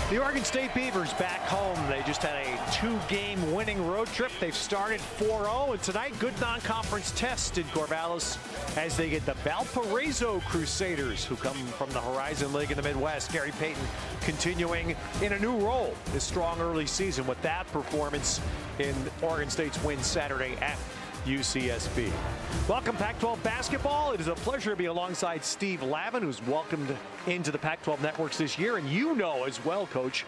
The Oregon State Beavers back home. They just had a 2-game winning road trip. They've started 4-0, and tonight, good non-conference test in Corvallis as they get the Valparaiso Crusaders, who come from the Horizon League in the Midwest. Gary Payton continuing in a new role. His strong early season with that performance in Oregon State's win Saturday at UCSB. Welcome, Pac-12 basketball. It is a pleasure to be alongside Steve Lavin, who's welcomed into the Pac-12 networks this year. And you know as well, Coach,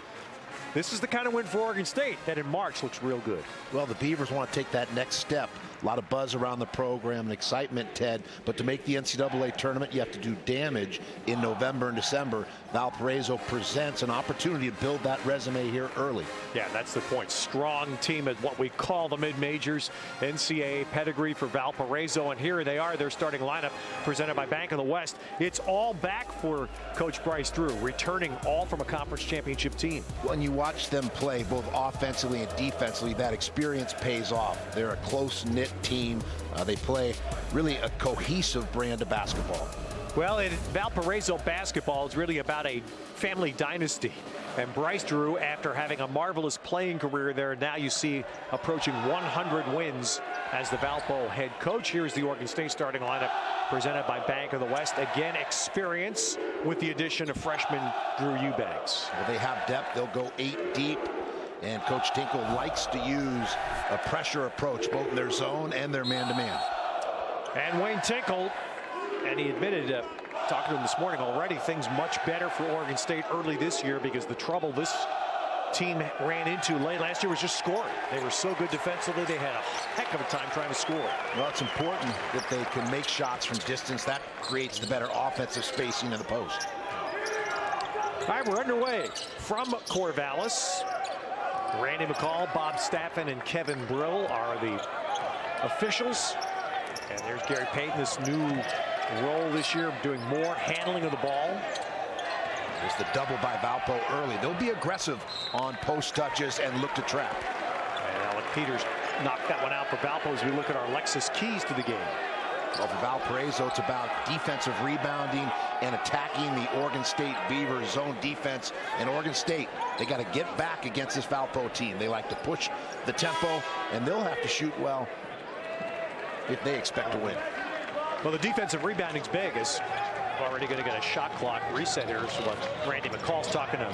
this is the kind of win for Oregon State that in March looks real good. Well, the Beavers want to take that next step. A lot of buzz around the program and excitement, Ted. But to make the NCAA tournament, you have to do damage in November and December. Valparaiso presents an opportunity to build that resume here early. Yeah, that's the point. Strong team at what we call the mid-majors. NCAA pedigree for Valparaiso. And here they are, their starting lineup presented by Bank of the West. It's all back for Coach Bryce Drew, returning all from a conference championship team. When you watch them play, both offensively and defensively, that experience pays off. They're a close-knit team. They play really a cohesive brand of basketball. Well, in Valparaiso basketball is really about a family dynasty. And Bryce Drew, after having a marvelous playing career there, now you see approaching 100 wins as the Valpo head coach. Here's the Oregon State starting lineup presented by Bank of the West. Again, experience with the addition of freshman Drew Eubanks. Well, they have depth. They'll go 8 deep. And Coach Tinkle likes to use a pressure approach, both in their zone and their man-to-man. And Wayne Tinkle, and he admitted, talking to him this morning already, things much better for Oregon State early this year because the trouble this team ran into late last year was just scoring. They were so good defensively, they had a heck of a time trying to score. Well, it's important that they can make shots from distance. That creates the better offensive spacing in the post. All right, we're underway from Corvallis. Randy McCall, Bob Staffen, and Kevin Brill are the officials. And there's Gary Payton, this new role this year, doing more handling of the ball. There's the double by Valpo early. They'll be aggressive on post touches and look to trap. And Alec Peters knocked that one out for Valpo as we look at our Lexus keys to the game. Well, for Valparaiso, it's about defensive rebounding and attacking the Oregon State Beavers zone defense. And Oregon State, they got to get back against this Valpo team. They like to push the tempo, and they'll have to shoot well if they expect to win. Well, the defensive rebounding's big, as we're already going to get a shot clock reset here. So what Randy McCall's talking to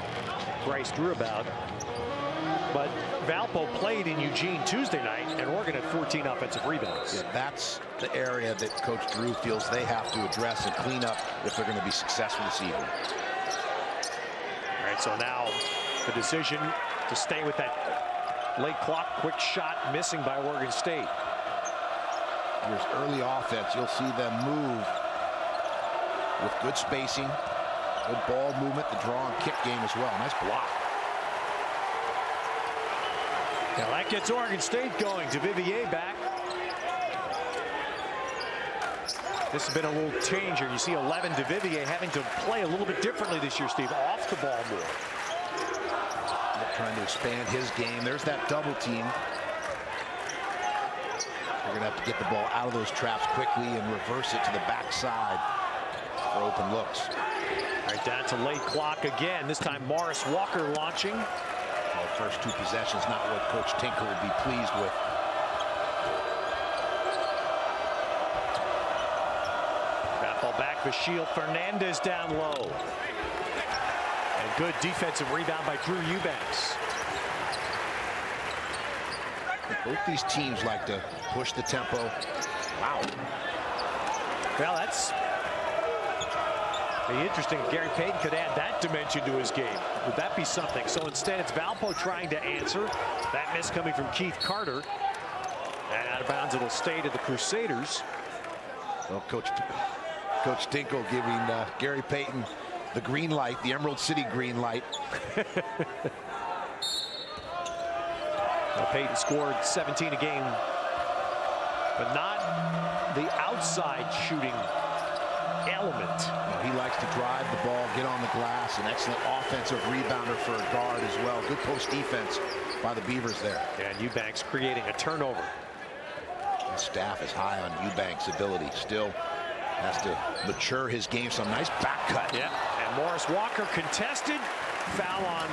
Bryce Drew about. But Valpo played in Eugene Tuesday night, and Oregon had 14 offensive rebounds. Yeah, that's the area that Coach Drew feels they have to address and clean up if they're going to be successful this evening. All right, so now the decision to stay with that late clock, quick shot missing by Oregon State. Here's early offense. You'll see them move with good spacing, good ball movement, the draw and kick game as well. Nice block. Now that gets Oregon State going. to Vivier back. This has been a little change here. You see 11 to Vivier having to play a little bit differently this year, Steve, off the ball more. Trying to expand his game. There's that double team. We're going to have to get the ball out of those traps quickly and reverse it to the backside for open looks. All right, down to late clock again. This time Morris Walker launching. Well, first 2 possessions, not what Coach Tinker would be pleased with. That ball back, Vashil Fernandez down low. And good defensive rebound by Drew Eubanks. Both these teams like to push the tempo. Wow. Well, that's be interesting. Gary Payton could add that dimension to his game. Would that be something? So instead, it's Valpo trying to answer. That miss coming from Keith Carter. And out of bounds, it'll stay to the Crusaders. Well, Coach Tinkle giving Gary Payton the green light, the Emerald City green light. Payton scored 17 a game, but not the outside shooting element. No, he likes to drive the ball, get on the glass. An excellent offensive rebounder for a guard as well. Good post defense by the Beavers there. And Eubanks creating a turnover. The staff is high on Eubanks' ability. Still has to mature his game. Some nice back cut. Yeah, and Morris Walker contested. Foul on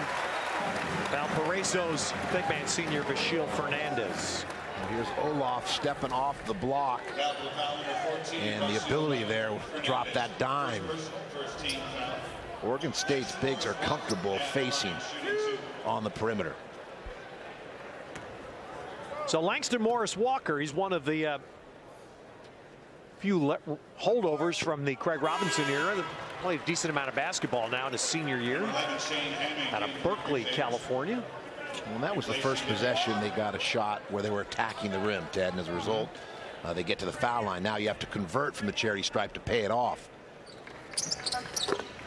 Valparaiso's big man senior Vachil Fernandez. Here's Olaf stepping off the block, and the ability there to drop that dime. Oregon State's bigs are comfortable facing on the perimeter. So Langston Morris Walker, he's one of the few holdovers from the Craig Robinson era. Played a decent amount of basketball now in his senior year out of Berkeley, California. Well, that was the first possession they got a shot where they were attacking the rim, Ted, and as a result, they get to the foul line. Now you have to convert from the charity stripe to pay it off.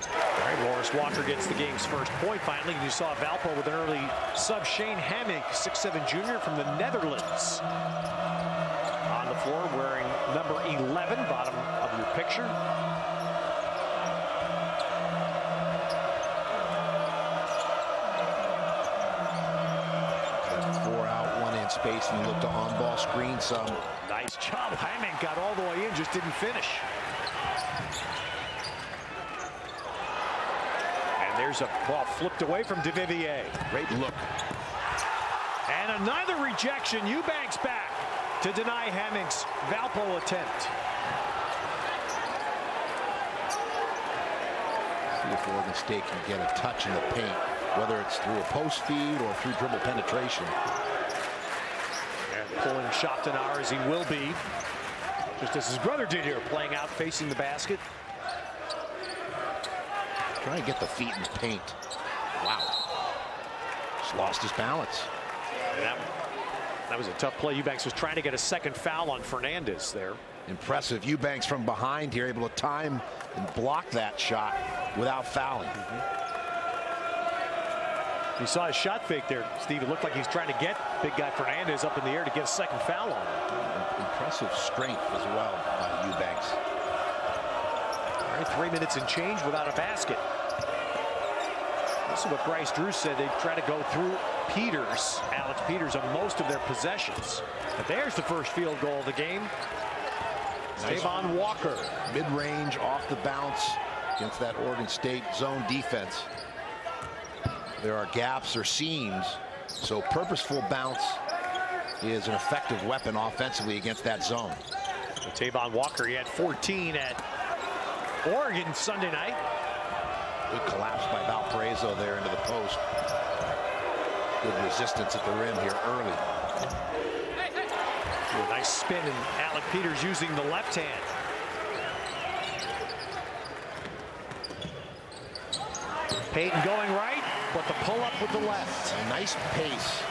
All right, Morris Walker gets the game's first point finally. And you saw Valpo with an early sub. Shane Hammink, 6'7" junior from the Netherlands. On the floor wearing number 11, bottom of your picture. Space, and he looked to on-ball screen some. Nice job. Hammink got all the way in, just didn't finish. And there's a ball flipped away from DeVivier. Great look. And another rejection. Eubanks back to deny Hammink's Valpo attempt. See if Oregon State can get a touch in the paint, whether it's through a post feed or through dribble penetration. Pulling Schaftenauer as he will be, just as his brother did here, playing out facing the basket. Trying to get the feet in the paint. Wow. Just lost his balance. And that was a tough play. Eubanks was trying to get a second foul on Fernandez there. Impressive. Eubanks from behind here, able to time and block that shot without fouling. You saw his shot fake there, Steve. It looked like he's trying to get big guy Fernandez up in the air to get a second foul on him. Impressive strength as well by Eubanks. All right, 3 minutes and change without a basket. This is what Bryce Drew said. They try to go through Peters, Alex Peters, on most of their possessions. But there's the first field goal of the game. Nice. Tavon Walker. Mid-range, off the bounce against that Oregon State zone defense. There are gaps or seams, so purposeful bounce is an effective weapon offensively against that zone. So Tavon Walker, he had 14 at Oregon Sunday night. Good collapse by Valparaiso there into the post. Good resistance at the rim here early. A nice spin, and Alec Peters using the left hand. Payton going right, but the pull-up with the left. A nice pace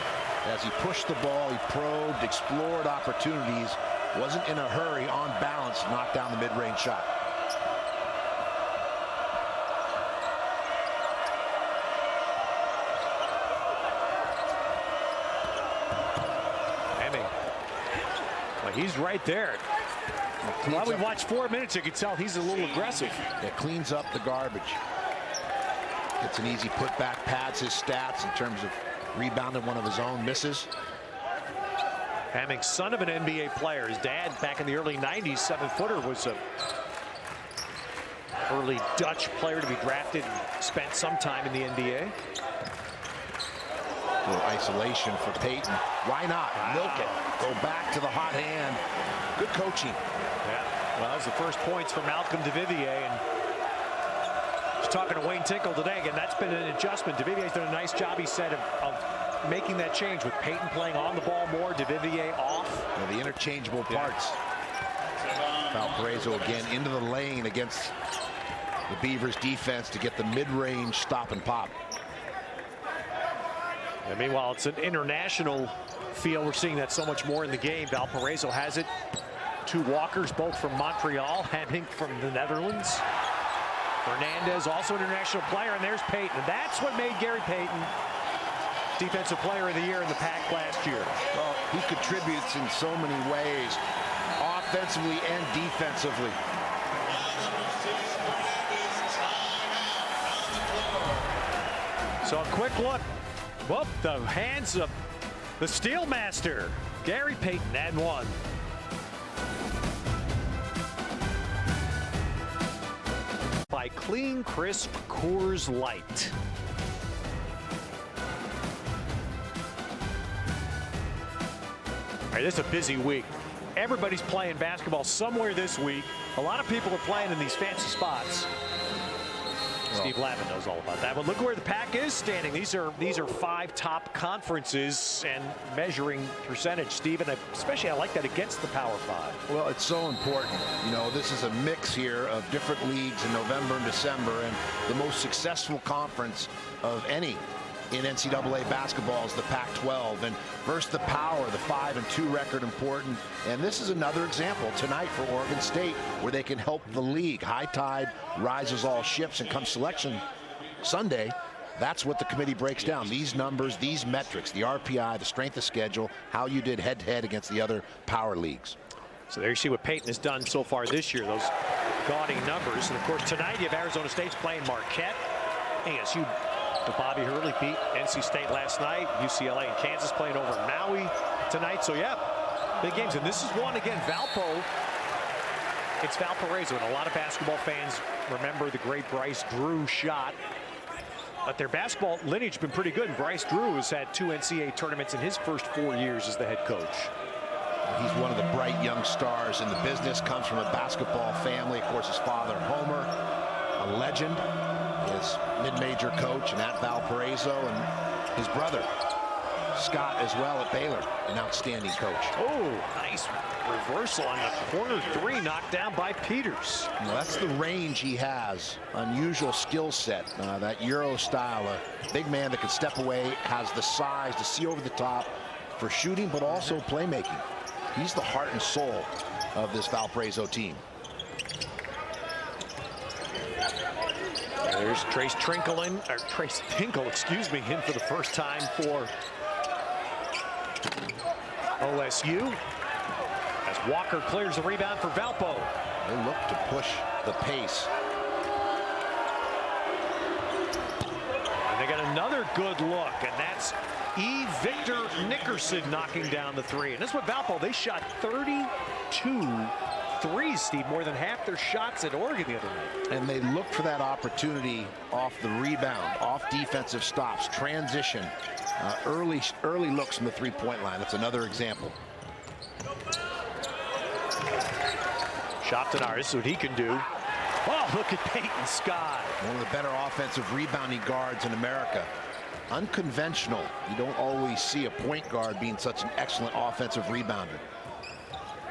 as he pushed the ball. He probed, explored opportunities. Wasn't in a hurry, on balance, knocked down the mid-range shot. Hammink. Well, he's right there. While we watched 4 minutes, you could tell he's a little aggressive. It cleans up the garbage. Gets an easy putback, pads his stats in terms of rebounding one of his own misses. Hammink, son of an NBA player. His dad, back in the early 90s, 7-footer, was a early Dutch player to be drafted and spent some time in the NBA. A little isolation for Payton. Why not? Milk it. Go back to the hot hand. Good coaching. Yeah. Well, that was the first points for Malcolm DeVivier, and just talking to Wayne Tinkle today, again, that's been an adjustment. DeVivier's done a nice job, he said, of making that change with Payton playing on the ball more, DeVivier off. Yeah, the interchangeable parts. Valparaiso again into the lane against the Beavers defense to get the mid-range stop and pop. And meanwhile, it's an international feel. We're seeing that so much more in the game. Valparaiso has it. Two Walkers, both from Montreal. Hammink from the Netherlands. Fernandez, also an international player, and there's Payton. And that's what made Gary Payton Defensive Player of the Year in the Pac last year. Well, he contributes in so many ways, offensively and defensively. So a quick look. Well, the hands of the Steel Master, Gary Payton, and one. By Clean Crisp Coors Light. right, this is a busy week. Everybody's playing basketball somewhere this week. A lot of people are playing in these fancy spots. Steve Lavin knows all about that. But look where the Pac is standing. These are 5 top conferences and measuring percentage, Steve, and especially I like that against the Power 5. Well, it's so important. You know, this is a mix here of different leagues in November and December, and the most successful conference of any in NCAA basketball is the Pac-12, and versus the Power, the 5-2 record important. And this is another example tonight for Oregon State where they can help the league. High tide rises all ships, and come selection Sunday, that's what the committee breaks down. These numbers, these metrics, the RPI, the strength of schedule, how you did head-to-head against the other power leagues. So there you see what Peyton has done so far this year, those gaudy numbers. And of course tonight you have Arizona State's playing Marquette. ASU, Bobby Hurley beat NC State last night. UCLA and Kansas playing over Maui tonight. So yeah, big games. And this is one again, Valpo. It's Valparaiso, and a lot of basketball fans remember the great Bryce Drew shot. But their basketball lineage has been pretty good. And Bryce Drew has had 2 NCAA tournaments in his first 4 years as the head coach. He's one of the bright young stars in the business, comes from a basketball family. Of course, his father, Homer, a legend, his mid-major coach and at Valparaiso, and his brother, Scott, as well at Baylor, an outstanding coach. Oh, nice reversal on the corner 3, knocked down by Peters. Well, that's the range he has. Unusual skill set, that Euro style. A big man that can step away, has the size to see over the top for shooting, but also playmaking. He's the heart and soul of this Valparaiso team. There's Trace Tinkle, excuse me, in for the first time for OSU. As Walker clears the rebound for Valpo. They look to push the pace. And they got another good look, and that's Victor Nickerson knocking down the 3. And that's what Valpo, they shot 32 threes, Steve, more than half their shots at Oregon the other night. And they look for that opportunity off the rebound, off defensive stops, transition, early looks from the three-point line. That's another example. Shoptenar, this is what he can do. Oh, look at Peyton Scott. One of the better offensive rebounding guards in America. Unconventional. You don't always see a point guard being such an excellent offensive rebounder.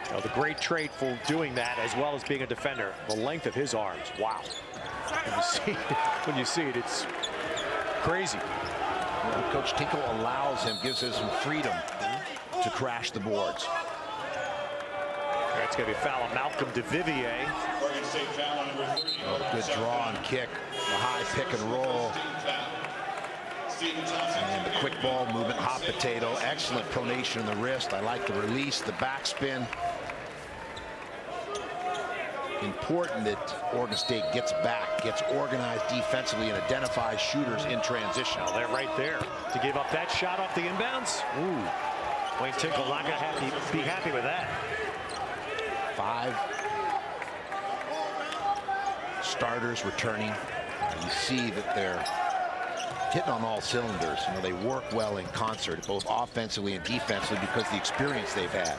You know, the great trait for doing that, as well as being a defender, the length of his arms. Wow. When you see it, it's crazy. Well, Coach Tinkle allows him, gives him some freedom to crash the boards. That's going to be a foul on Malcolm DeVivier. Oh, good draw and kick. The high pick and roll. And the quick ball movement, hot potato. Excellent pronation in the wrist. I like the release, the backspin. Important that Oregon State gets back, gets organized defensively, and identifies shooters in transition. Oh, they're right there to give up that shot off the inbounds. Ooh, Wayne Tinkle not going to be happy with that. 5 starters returning. You see that they're hitting on all cylinders. You know, they work well in concert, both offensively and defensively, because of the experience they've had.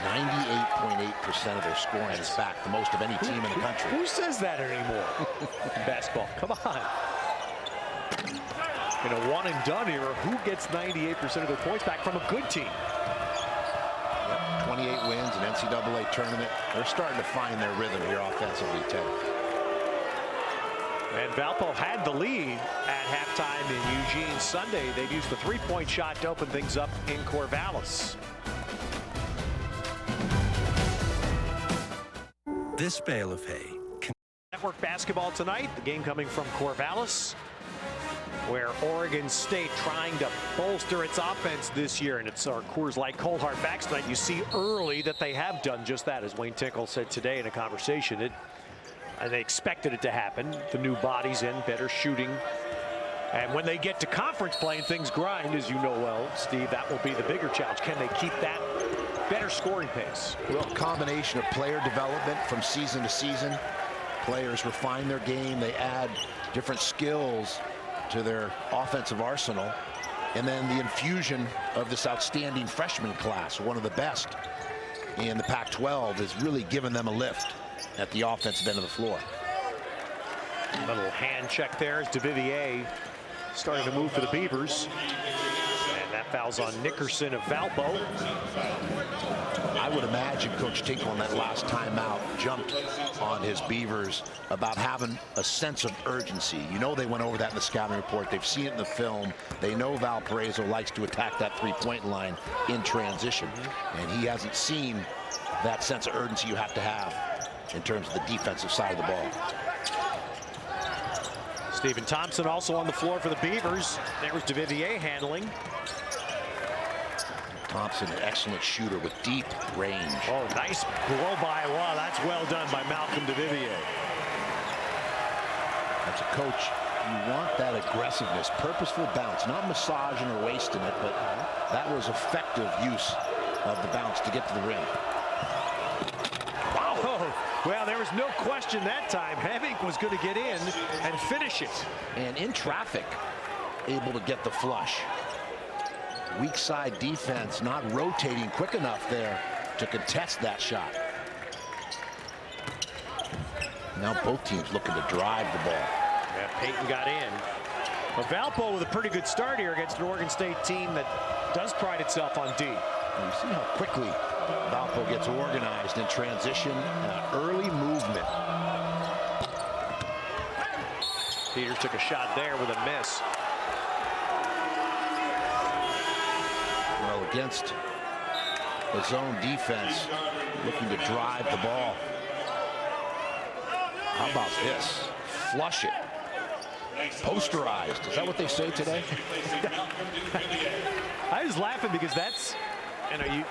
98.8% of their scoring is back, the most of any team in the country. Who says that anymore in basketball? Come on. In a one and done era, who gets 98% of their points back from a good team? 28 wins, an NCAA tournament. They're starting to find their rhythm here offensively, Ted. And Valpo had the lead at halftime in Eugene Sunday. They've used the three-point shot to open things up in Corvallis. This bale of hay. Network basketball tonight. The game coming from Corvallis, where Oregon State trying to bolster its offense this year. And it's our Coors Light Cold Hard Facts tonight. You see early that they have done just that, as Wayne Tinkle said today in a conversation. And they expected it to happen. The new bodies in, better shooting. And when they get to conference play and things grind, as you know well, Steve, that will be the bigger challenge. Can they keep that better scoring pace? Well, combination of player development from season to season. Players refine their game. They add different skills to their offensive arsenal. And then the infusion of this outstanding freshman class, one of the best in the Pac-12, has really given them a lift at the offensive end of the floor. A little hand check there as DeVivier starting to move for the Beavers. And that foul's on Nickerson of Valpo. I would imagine Coach Tinkle on that last timeout jumped on his Beavers about having a sense of urgency. You know, they went over that in the scouting report. They've seen it in the film. They know Valparaiso likes to attack that three-point line in transition. And he hasn't seen that sense of urgency you have to have in terms of the defensive side of the ball. Stephen Thompson also on the floor for the Beavers. There was DeVivier handling. Thompson, an excellent shooter with deep range. Oh, nice blow by. Wow, that's well done by Malcolm DeVivier. As a coach, you want that aggressiveness, purposeful bounce, not massaging or wasting it, but that was effective use of the bounce to get to the rim. Wow. Oh, well, there was no question that time. Hammink was going to get in and finish it. And in traffic, able to get the flush. Weak side defense not rotating quick enough there to contest that shot. Now both teams looking to drive the ball. Yeah, Peyton got in. But Valpo with a pretty good start here against an Oregon State team that does pride itself on D. And you see how quickly Valpo gets organized in transition, early movement. Peters took a shot there with a miss. Well, against the zone defense, looking to drive the ball. How about this? Flush it. Posterized. Is that what they say today? I was laughing because that's, I mean,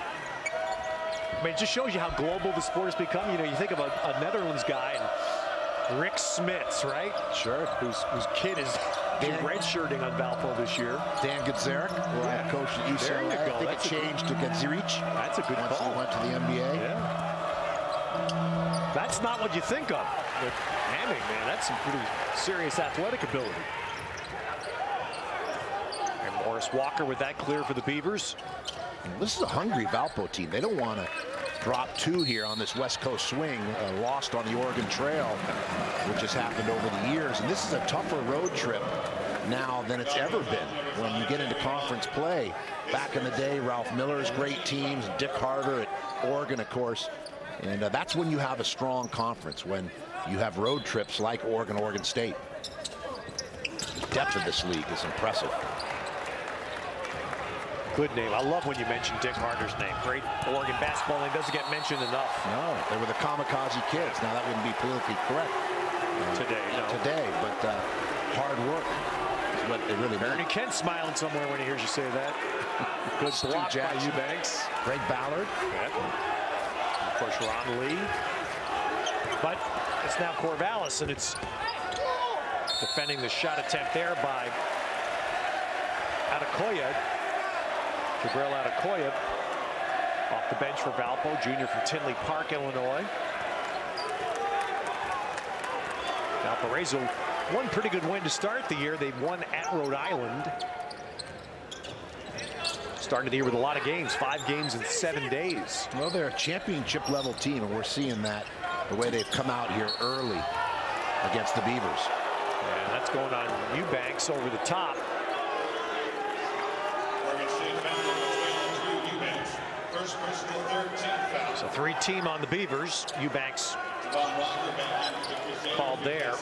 it just shows you how global the sport has become. You know, you think of a Netherlands guy, and Rick Smits, right? Sure. Whose kid is redshirting on Valpo this year. Dan Gadzeric, who I coached at UCLA. There you go. I think That's it changed to Gadzeric. That's a good once call. he went to the NBA. Yeah. That's not what you think of with Hamming, man. That's some pretty serious athletic ability. And Morris Walker with that clear for the Beavers. This is a hungry Valpo team. They don't want to drop two here on this West Coast swing, lost on the Oregon Trail, which has happened over the years. And this is a tougher road trip now than it's ever been when you get into conference play. Back in the day, Ralph Miller's great teams, Dick Harder at Oregon, of course. And that's when you have a strong conference, when you have road trips like Oregon, Oregon State. The depth of this league is impressive. Good name. I love when you mention Dick Harder's name. Great Oregon basketball name. Doesn't get mentioned enough. No, they were the kamikaze kids. Now that wouldn't be politically correct today. No. Today, but hard work is what they really meant. Ernie Kent's smiling somewhere when he hears you say that. Good block by Eubanks. Greg Ballard. Yep. Of course, Ron Lee. But it's now Corvallis, and it's defending the shot attempt there by Adekoya. Jabril Adekoya off the bench for Valpo, junior from Tinley Park, Illinois. Valparaiso, one pretty good win to start the year. They won at Rhode Island. Started the year with a lot of games, 5 games in 7 days. Well, they're a championship level team, and we're seeing that the way they've come out here early against the Beavers. And that's going on Eubanks over the top. So 3-team on the Beavers. Eubanks called there.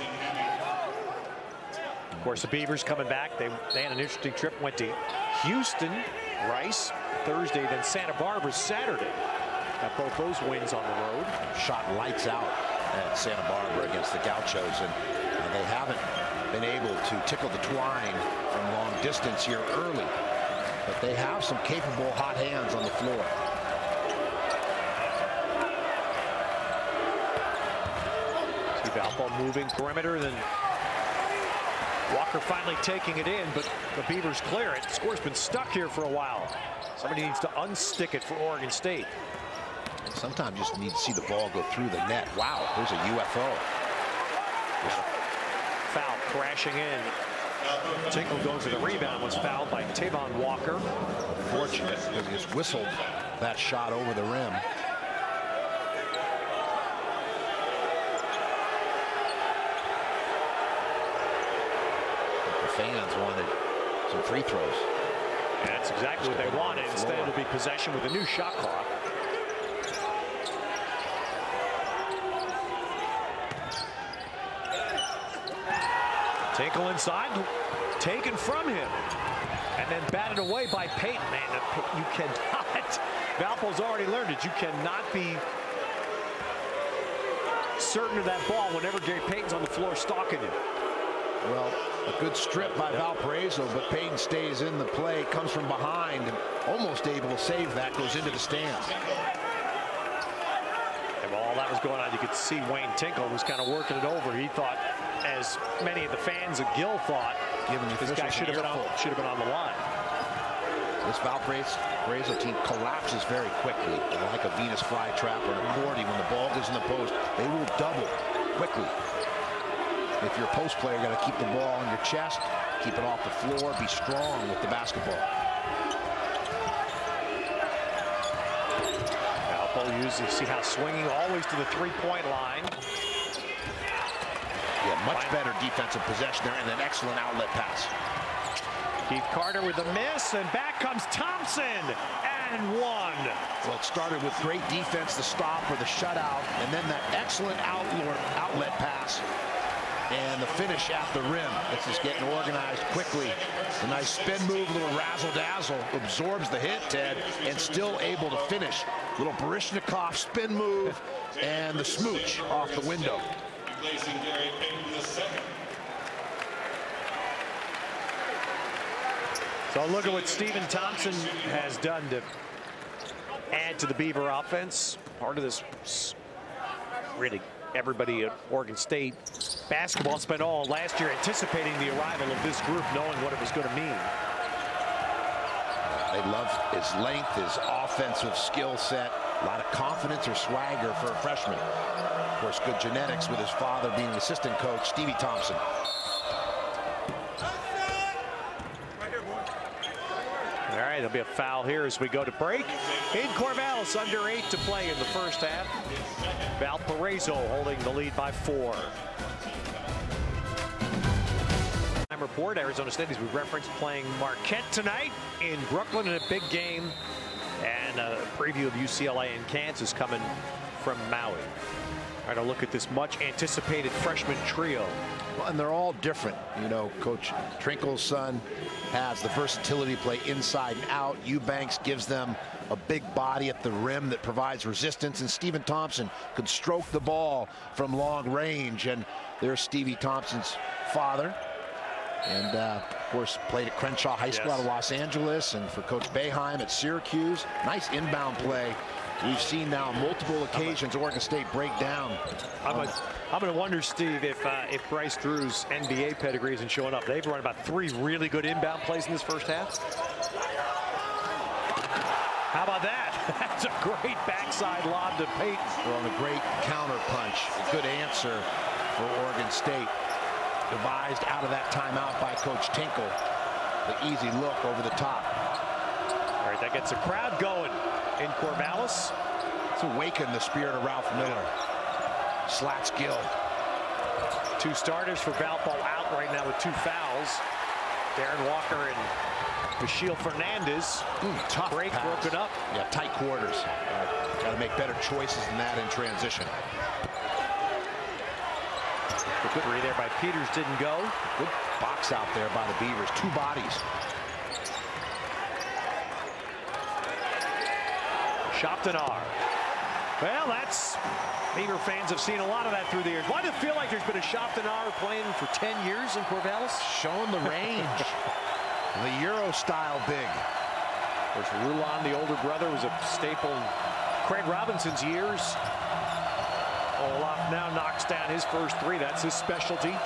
Of course, the Beavers coming back. They had an interesting trip. Went to Houston, Rice, Thursday, then Santa Barbara Saturday. Got both those wins on the road. Shot lights out at Santa Barbara against the Gauchos, and they haven't been able to tickle the twine from long distance here early. But they have some capable hot hands on the floor. See Valpo moving perimeter, then Walker finally taking it in, but the Beavers clear it. The score's been stuck here for a while. Somebody needs to unstick it for Oregon State. Sometimes you just need to see the ball go through the net. Wow, there's a UFO. Foul crashing in Tinkle goes to the rebound, was fouled by Tavon Walker. Fortunate because he just whistled that shot over the rim. The fans wanted some free throws. And that's exactly what they wanted. Instead, it'll be possession with a new shot clock. Tinkle inside, taken from him, and then batted away by Payton. Man, you cannot. Valpo's already learned it. You cannot be certain of that ball whenever Gary Payton's on the floor stalking you. Well, a good strip by Valparaiso, but Payton stays in the play, comes from behind, and almost able to save that, goes into the stands. And while all that was going on, you could see Wayne Tinkle was kind of working it over. He thought, as many of the fans at Gill thought, this guy should have been on the line. This Valparaiso team collapses very quickly, like a Venus flytrap or an accordion. When the ball goes in the post, they will double quickly. If you're a post player, you got to keep the ball on your chest, keep it off the floor, be strong with the basketball. Valpo usually see how swinging always to the three-point line. Yeah, much better defensive possession there and an excellent outlet pass. Keith Carter with the miss, and back comes Thompson, and one. Well, it started with great defense, the stop or the shutout, and then that excellent outlet pass. And the finish at the rim. It's just getting organized quickly. A nice spin move, a little razzle-dazzle, absorbs the hit, Ted, and still able to finish. Little Baryshnikov spin move and the smooch off the window. So look at what Stephen Thompson has done to add to the Beaver offense. Part of this, really, everybody at Oregon State basketball spent all last year anticipating the arrival of this group, knowing what it was going to mean. They love his length, his offensive skill set, a lot of confidence or swagger for a freshman. Of course, good genetics with his father being assistant coach, Stevie Thompson. All right, there'll be a foul here as we go to break. In Corvallis, under 8 to play in the first half. Valparaiso holding the lead by 4. Time report, Arizona State, as we referenced, playing Marquette tonight in Brooklyn in a big game. And a preview of UCLA and Kansas coming from Maui. All right, a look at this much anticipated freshman trio. Well, and they're all different. You know, Coach Trinkle's son has the versatility to play inside and out. Eubanks gives them a big body at the rim that provides resistance, and Stephen Thompson could stroke the ball from long range. And there's Stevie Thompson's father, and of course played at Crenshaw High School out of Los Angeles, and for Coach Boeheim at Syracuse. Nice inbound play. We've seen now on multiple occasions Oregon State break down. I'm going to wonder, Steve, if Bryce Drew's NBA pedigree isn't showing up. They've run about 3 really good inbound plays in this first half. How about that? That's a great backside lob to Payton. Well, and a great counter punch. A good answer for Oregon State. Devised out of that timeout by Coach Tinkle. The easy look over the top. All right, that gets the crowd going in Corvallis. It's awakened the spirit of Ralph Miller. Slats Gill. 2 starters for Valpo out right now with 2 fouls. Darren Walker and Michelle Fernandez. Tough break pass. Broken up. Yeah, tight quarters. Got to make better choices than that in transition. The good read there by Peters didn't go. Good box out there by the Beavers. 2 bodies. Shoptanar. Well, that's Beaver fans have seen a lot of that through the years. Why does it feel like there's been a Shoptanar playing for 10 years in Corvallis? Showing the range. The Euro style big. Of course, Rulon, the older brother, was a staple in Craig Robinson's years. Olaf now knocks down his first 3. That's his specialty.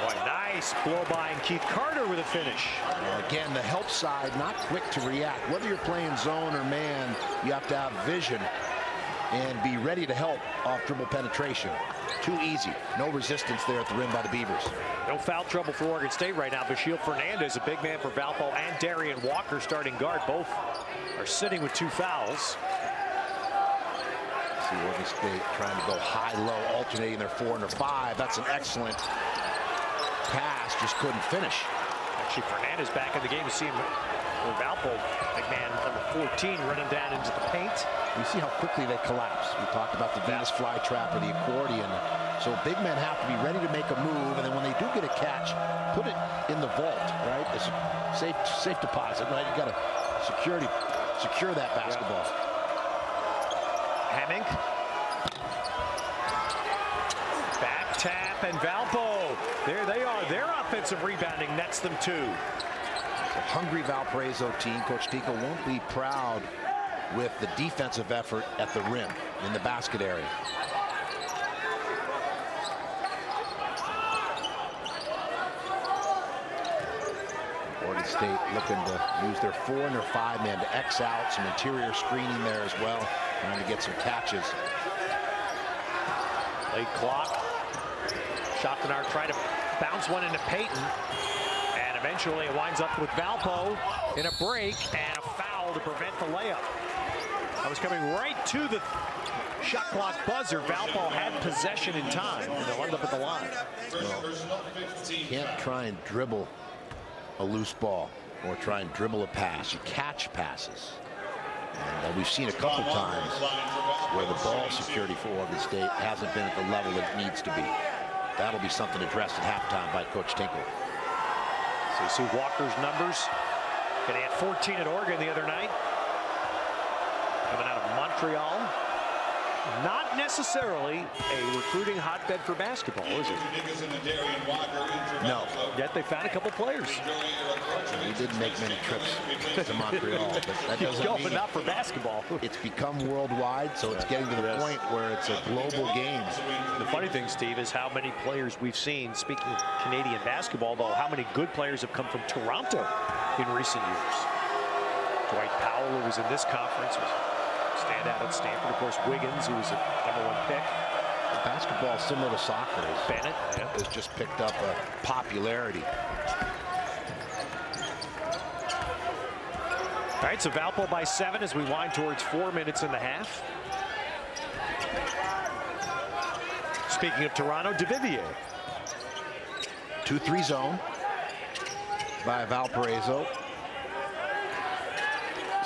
Boy, nice blow by, and Keith Carter with a finish. Well, again, the help side not quick to react. Whether you're playing zone or man, you have to have vision and be ready to help off dribble penetration. Too easy. No resistance there at the rim by the Beavers. No foul trouble for Oregon State right now. Bashil Fernandez, a big man for Valpo, and Darian Walker, starting guard. Both are sitting with 2 fouls. See Oregon State trying to go high-low, alternating their 4 and their 5. That's an excellent pass, just couldn't finish. Actually, Fernandez back in the game. You see him for Valpo, big man number 14, running down into the paint. You see how quickly they collapse. We talked about the Venus flytrap or the accordion. So big men have to be ready to make a move, and then when they do get a catch, put it in the vault, right? It's a safe deposit, right? You got to secure that basketball. Hammink. Back tap, and Valpo. There they are. Their offensive rebounding nets them 2. A hungry Valparaiso team. Coach Tico won't be proud with the defensive effort at the rim in the basket area. Oregon State looking to use their 4 and their 5 man to X out, some interior screening there as well, trying to get some catches. Late clock. Schottenhart trying to bounce one into Payton, and eventually it winds up with Valpo in a break and a foul to prevent the layup. I was coming right to the shot clock buzzer. Valpo had possession in time, and they'll end up at the line. Well, can't try and dribble a loose ball or try and dribble a pass. You catch passes. And we've seen a couple times where the ball security for Oregon State hasn't been at the level that it needs to be. That'll be something addressed at halftime by Coach Tinkle. So you see Walker's numbers. And he had 14 at Oregon the other night. Coming out of Montreal. Not necessarily a recruiting hotbed for basketball, is it? No. Yet they found a couple players. He didn't make many trips to Montreal, but that doesn't mean not for basketball. It's become worldwide, so it's getting to the point where it's a global game. The funny thing, Steve, is how many players we've seen, speaking of Canadian basketball, though, how many good players have come from Toronto in recent years. Dwight Powell, who was in this conference, was standout at Stanford. Of course, Wiggins, who was a #1 pick. Basketball, similar to soccer, Bennett has just picked up a popularity. All right, so Valpo by 7 as we wind towards 4 minutes in the half. Speaking of Toronto, DeVivier. 2-3 zone by Valparaiso.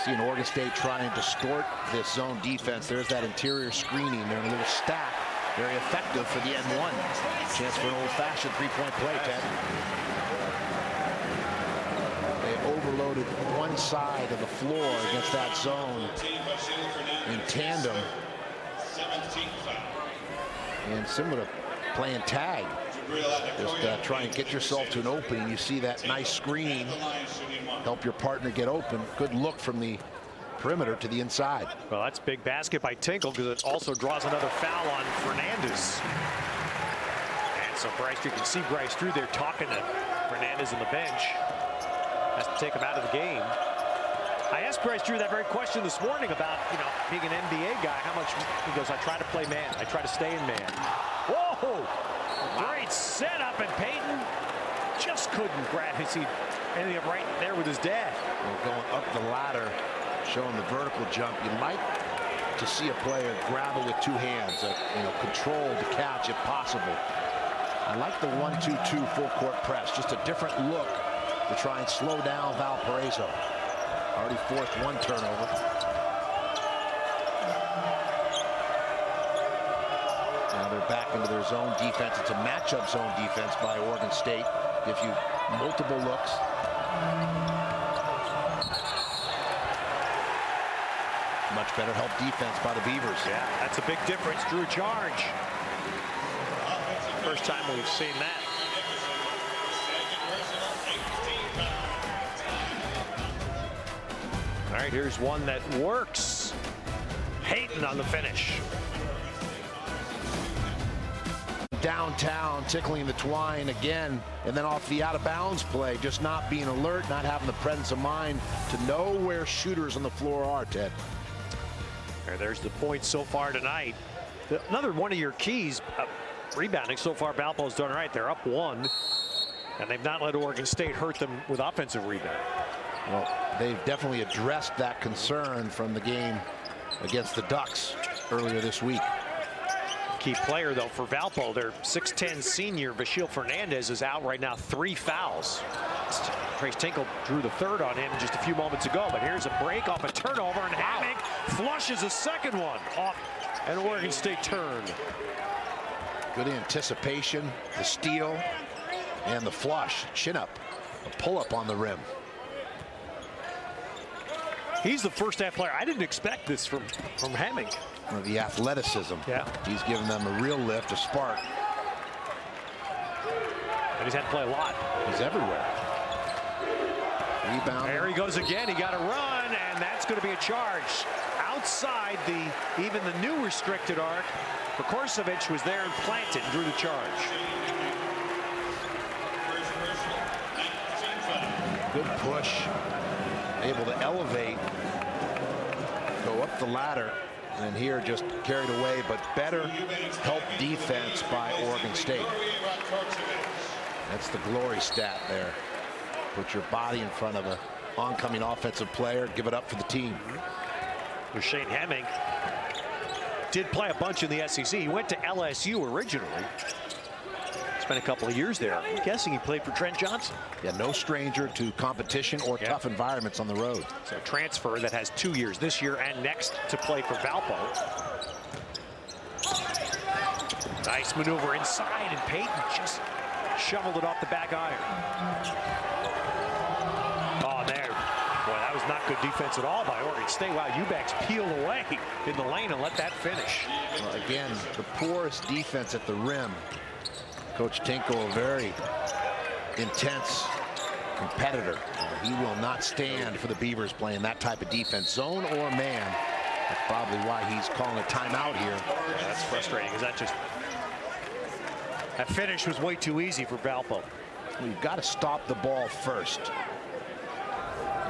See an Oregon State try and distort this zone defense. There's that interior screening. They're in a little stack. Very effective for the N1. Chance for an old-fashioned three-point play, Ted. They overloaded one side of the floor against that zone in tandem. And similar to playing tag. Just try and get yourself to an opening. You see that nice screen. Help your partner get open. Good look from the perimeter to the inside. Well, that's big basket by Tinkle because it also draws another foul on Fernandez. And so Bryce, you can see Bryce Drew there talking to Fernandez on the bench. Has to take him out of the game. I asked Bryce Drew that very question this morning about, being an NBA guy. How much, he goes, I try to play man. I try to stay in man. Whoa! Great setup, and Payton just couldn't grab his seat. Ending up right there with his dad. Well, going up the ladder, showing the vertical jump. You like to see a player grab it with 2 hands, control the catch if possible. I like the 1-2-2 full court press. Just a different look to try and slow down Valparaiso. Already forced 1 turnover. Now they're back into their zone defense. It's a matchup zone defense by Oregon State. Gives you multiple looks. Much better help defense by the Beavers. Yeah, that's a big difference. Drew charge. First time we've seen that. All right, here's one that works. Payton on the finish. Downtown, tickling the twine again, and then off the out-of-bounds play, just not being alert, not having the presence of mind to know where shooters on the floor are, Ted. There's the points so far tonight. Another one of your keys, rebounding so far. Valpo's done right. They're up 1, and they've not let Oregon State hurt them with offensive rebound. Well, they've definitely addressed that concern from the game against the Ducks earlier this week. Key player, though, for Valpo, their 6'10 senior, Vashil Fernandez, is out right now, 3 fouls. Trace Tinkle drew the third on him just a few moments ago, but here's a break off a turnover, and Hammink flushes a second one off an Oregon State turn. Good anticipation, the steal, and the flush. Chin up, a pull-up on the rim. He's the first half player. I didn't expect this from Hammink. Well, the athleticism. Yeah. He's given them a real lift, a spark. And he's had to play a lot. He's everywhere. Rebound. There he goes again. He got a run, and that's going to be a charge. Outside even the new restricted arc. Korsavich was there and planted and drew the charge. Good push. Able to elevate, go up the ladder, and here just carried away, but better help defense by Oregon State. That's the glory stat there. Put your body in front of an oncoming offensive player, give it up for the team. Shane Hammink did play a bunch in the SEC. He went to LSU originally. Spent a couple of years there. I'm guessing he played for Trent Johnson. Yeah, no stranger to competition or tough environments on the road. So a transfer that has 2 years, this year and next, to play for Valpo. Nice maneuver inside, and Payton just shoveled it off the back iron. Oh, there. Boy, that was not good defense at all by Oregon State. Wow, Eubanks peeled away in the lane and let that finish. Well, again, the poorest defense at the rim. Coach Tinkle, a very intense competitor. He will not stand for the Beavers playing that type of defense, zone or man. That's probably why he's calling a timeout here. Yeah, that's frustrating, because that finish was way too easy for Valpo. Well, you've got to stop the ball first.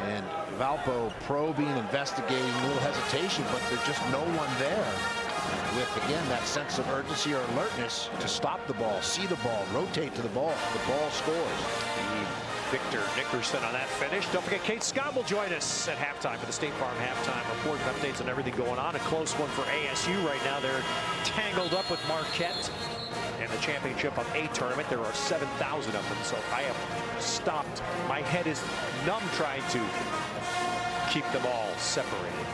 And Valpo probing, investigating, a little hesitation, but there's just no one there with, again, that sense of urgency or alertness to stop the ball, see the ball, rotate to the ball. The ball scores. Victor Nickerson on that finish. Don't forget, Kate Scott will join us at halftime for the State Farm Halftime Report and updates on everything going on. A close one for ASU right now. They're tangled up with Marquette in the championship of A tournament. There are 7,000 of them, so I have stopped. My head is numb trying to keep them all separated.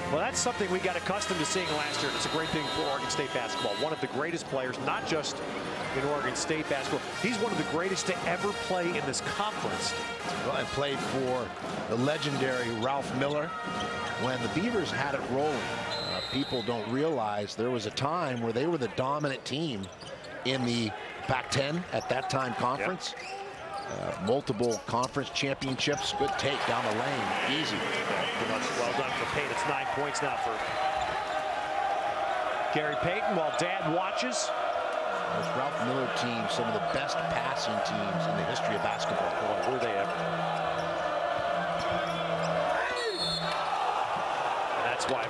Well, that's something we got accustomed to seeing last year, and it's a great thing for Oregon State basketball. One of the greatest players, not just in Oregon State basketball. He's one of the greatest to ever play in this conference. Well, and played for the legendary Ralph Miller when the Beavers had it rolling. People don't realize there was a time where they were the dominant team in the Pac-10 at that time conference. Yep. Multiple conference championships. Good take down the lane. Easy. Well done for Payton. It's 9 points now for Gary Payton while Dad watches. This Ralph Miller team, some of the best passing teams in the history of basketball. Boy, were they ever. And that's why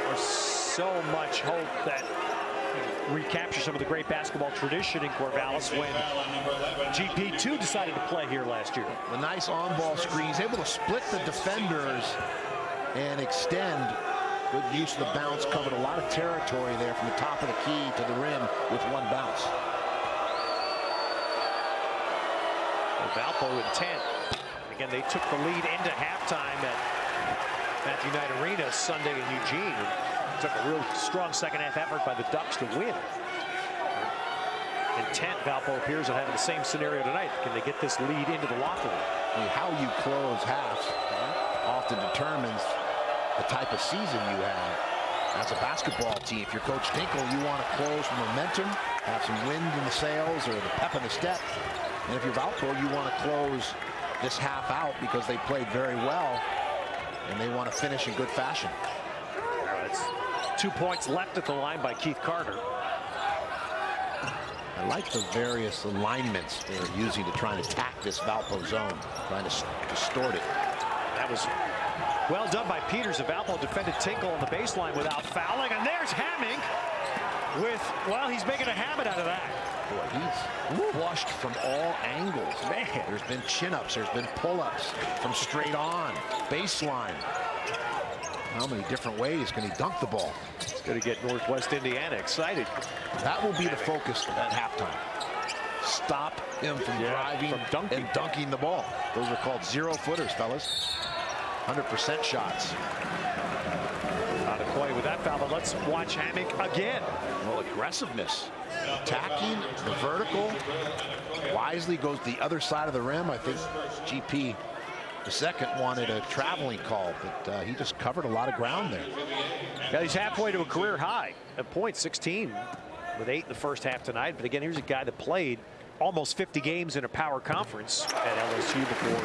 there's so much hope that recapture some of the great basketball tradition in Corvallis when GP2 decided to play here last year. The nice on-ball screens, able to split the defenders and extend. Good use of the bounce, covered a lot of territory there from the top of the key to the rim with one bounce. Valpo in 10. Again, they took the lead into halftime at Matthew Knight Arena Sunday in Eugene. And took a real strong second half effort by the Ducks to win. Intent, Valpo appears to have the same scenario tonight. Can they get this lead into the locker room? I mean, how you close halves often determines the type of season you have as a basketball team. If you're Coach Tinkle, you want to close with momentum, have some wind in the sails or the pep in the step. And if you're Valpo, you want to close this half out because they played very well and they want to finish in good fashion. It's 2 points left at the line by Keith Carter. I like the various alignments they're using to try and attack this Valpo zone, trying to distort it. That was Well done by Peters. Valpo defended Tinkle on the baseline without fouling. And there's Hammink with, well, he's making a habit out of that. Boy, he's flushed from all angles. Man. There's been chin-ups, there's been pull-ups from straight on, baseline. How many different ways can he dunk the ball? It's going to get Northwest Indiana excited. That will be the focus at halftime. Stop him from driving and dunking the ball. Those are called zero-footers, fellas. 100% shots. Out of play with that foul, but let's watch Hammink again. Well, aggressiveness. Attacking the vertical. Wisely goes to the other side of the rim. I think GP the second wanted a traveling call, but he just covered a lot of ground there. Yeah, he's halfway to a career high at points, 16 with 8 in the first half tonight. But again, here's a guy that played almost 50 games in a power conference at LSU before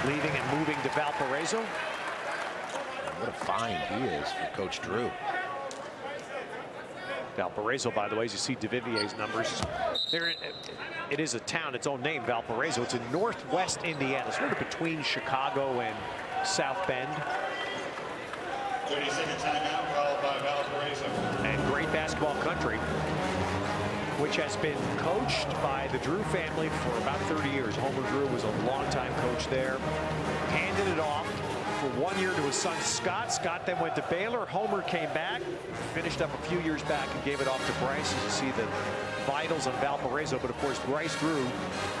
leaving and moving to Valparaiso. What a find he is for Coach Drew. Valparaiso, by the way, as you see DeVivier's numbers, it is a town, its own name, Valparaiso. It's in northwest Indiana, sort of between Chicago and South Bend. 30-second timeout called by Valparaiso. And great basketball country, which has been coached by the Drew family for about 30 years. Homer Drew was a longtime coach there. Handed it off for 1 year to his son Scott. Scott then went to Baylor. Homer came back, finished up a few years back and gave it off to Bryce. You see the vitals of Valparaiso, but of course Bryce Drew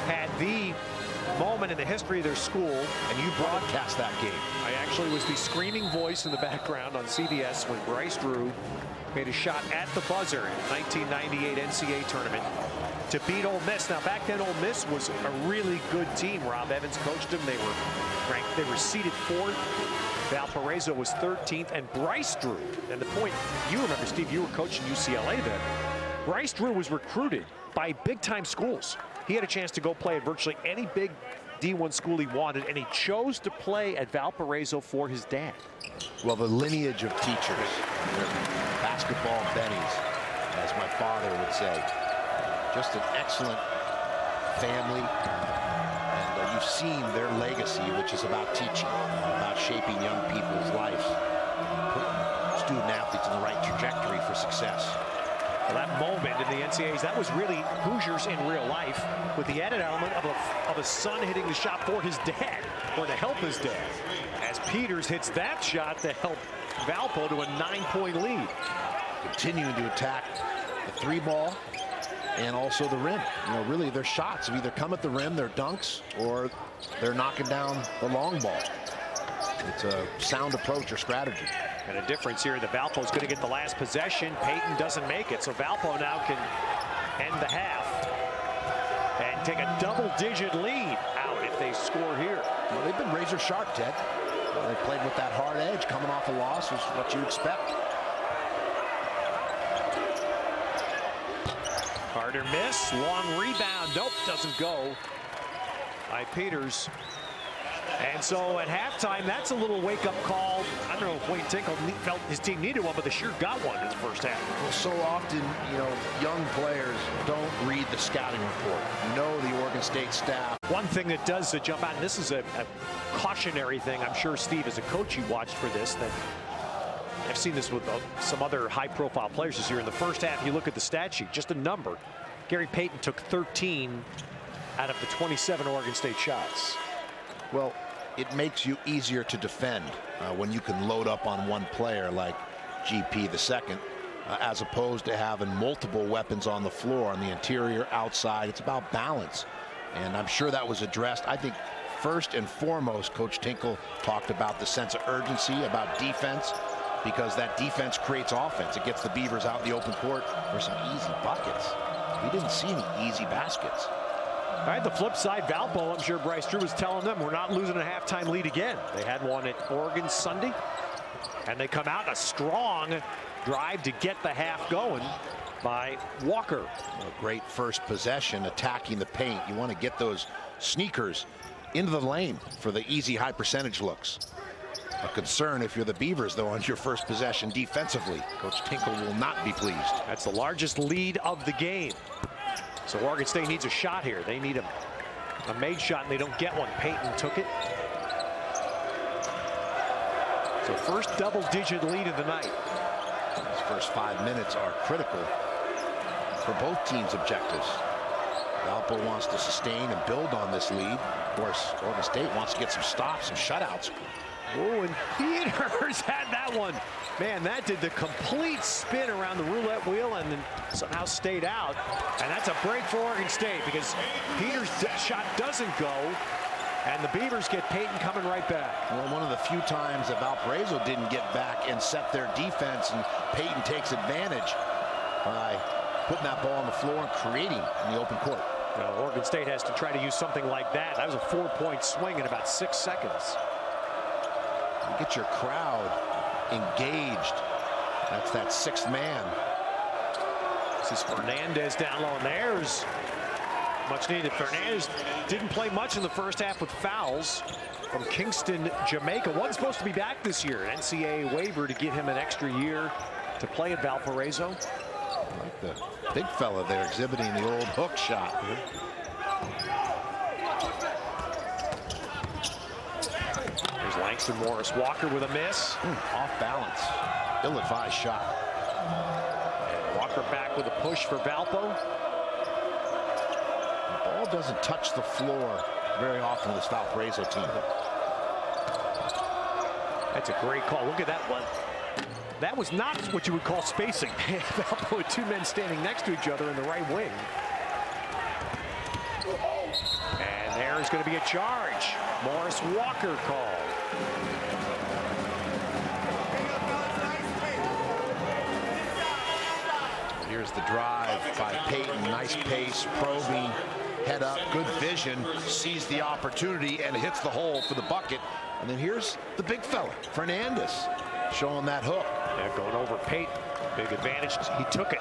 had the moment in the history of their school. And you broadcast that game. I actually was the screaming voice in the background on CBS when Bryce Drew made a shot at the buzzer in the 1998 NCAA tournament to beat Ole Miss. Now back then Ole Miss was a really good team. Rob Evans coached them. They were ranked, they were seeded 4th. Valparaiso was 13th, and Bryce Drew, and the point you remember, Steve, you were coaching UCLA then. Bryce Drew was recruited by big time schools. He had a chance to go play at virtually any big D1 school he wanted, and he chose to play at Valparaiso for his dad. Well, the lineage of teachers, basketball bennies, as my father would say. Just an excellent family, and you've seen their legacy, which is about teaching, about shaping young people's lives, putting student athletes in the right trajectory for success. Well, that moment in the NCAAs, that was really Hoosiers in real life, with the added element of a son hitting the shot for his dad, or to help his dad, as Peters hits that shot to help Valpo to a 9-point lead. Continuing to attack the 3-ball and also the rim. You know, really their shots have either come at the rim, their dunks, or they're knocking down the long ball. It's a sound approach or strategy. And a difference here, the Valpo's going to get the last possession. Payton doesn't make it, so Valpo now can end the half and take a double-digit lead out if they score here. Well, they've been razor sharp, Ted. They played with that hard edge, coming off a loss is what you expect. Carter miss, long rebound, nope, doesn't go by Peters. And so at halftime, that's a little wake-up call. I don't know if Wayne Tinkle felt his team needed one, but they sure got one in the first half. Well, so often, you know, young players don't read the scouting report. Know the Oregon State staff. One thing that does jump out, and this is a cautionary thing, I'm sure, Steve, as a coach, you watched for this, that I've seen this with some other high-profile players this year. In the first half, you look at the stat sheet, just a number. Gary Payton took 13 out of the 27 Oregon State shots. Well, it makes you easier to defend when you can load up on one player like GP the second, as opposed to having multiple weapons on the floor, on the interior, outside. It's about balance, and I'm sure that was addressed. I think first and foremost, Coach Tinkle talked about the sense of urgency, about defense, because that defense creates offense. It gets the Beavers out in the open court for some easy buckets. We didn't see any easy baskets. All right, the flip side, Valpo, I'm sure Bryce Drew was telling them, we're not losing a halftime lead again. They had one at Oregon Sunday, and they come out in a strong drive to get the half going by Walker. A great first possession, attacking the paint. You want to get those sneakers into the lane for the easy high percentage looks. A concern if you're the Beavers, though, on your first possession defensively. Coach Tinkle will not be pleased. That's the largest lead of the game. So Oregon State needs a shot here. They need a made shot, and they don't get one. Payton took it. So first double-digit lead of the night. These first 5 minutes are critical for both teams' objectives. Valpo wants to sustain and build on this lead. Of course, Oregon State wants to get some stops, some shutouts. Oh, and Peters had that one. Man, that did the complete spin around the roulette wheel and then somehow stayed out. And that's a break for Oregon State because Peters' shot doesn't go. And the Beavers get Peyton coming right back. Well, one of the few times that Valparaiso didn't get back and set their defense, and Peyton takes advantage by putting that ball on the floor and creating in the open court. Well, Oregon State has to try to use something like that. That was a 4-point swing in about 6 seconds. You get your crowd engaged. That's that sixth man. This is Fernandez down low, and there's much needed. Fernandez didn't play much in the first half with fouls from Kingston, Jamaica. One's supposed to be back this year. An NCAA waiver to give him an extra year to play at Valparaiso. I like the big fella there exhibiting the old hook shot. There's Langston Morris Walker with a miss. Off balance. Ill-advised shot. And Walker back with a push for Valpo. The ball doesn't touch the floor very often with this Valparaiso team. That's a great call. Look at that one. That was not what you would call spacing. Valpo with two men standing next to each other in the right wing. And there's going to be a charge. Morris Walker called. Here's the drive by Peyton. Nice pace, probing, head up, good vision, sees the opportunity and hits the hole for the bucket. And then here's the big fella, Fernandez, showing that hook. Yeah, going over Peyton. Big advantage. He took it.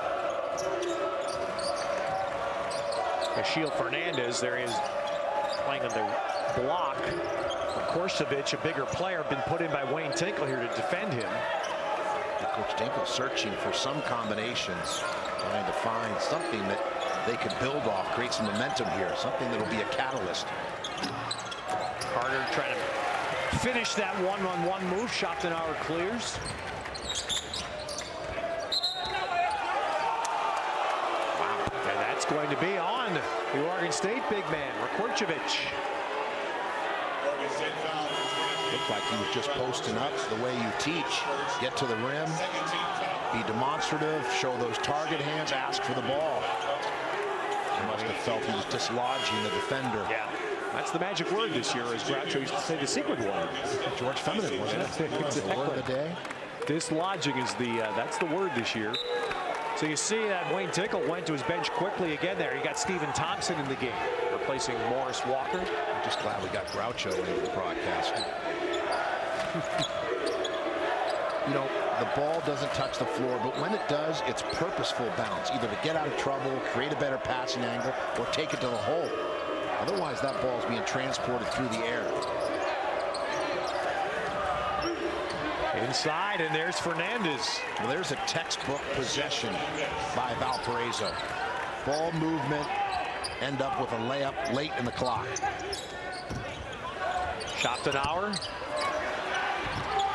Achille Fernandez, there is playing on the block. Korsavich, a bigger player, been put in by Wayne Tinkle here to defend him. Coach Tinkle searching for some combinations, trying to find something that they could build off, create some momentum here, something that will be a catalyst. Carter trying to finish that one-on-one move. Schoptenauer clears. Wow, and that's going to be on the Oregon State big man, Rakorcevic. Looked like he was just posting up the way you teach. Get to the rim, be demonstrative, show those target hands, ask for the ball. He must have felt he was dislodging the defender. Yeah, that's the magic word this year, as Groucho used to say, the secret word. George Feminine, wasn't it? Exactly. The word of the day. Dislodging is that's the word this year. So you see that Wayne Tinkle went to his bench quickly again there. You got Stephen Thompson in the game, replacing Morris Walker. I'm just glad we got Groucho into the broadcast. You know, the ball doesn't touch the floor, but when it does, it's purposeful bounce, either to get out of trouble, create a better passing angle, or take it to the hole. Otherwise, that ball is being transported through the air. Inside, and there's Fernandez. Well, there's a textbook possession by Valparaiso. Ball movement, end up with a layup late in the clock. Schoptenauer.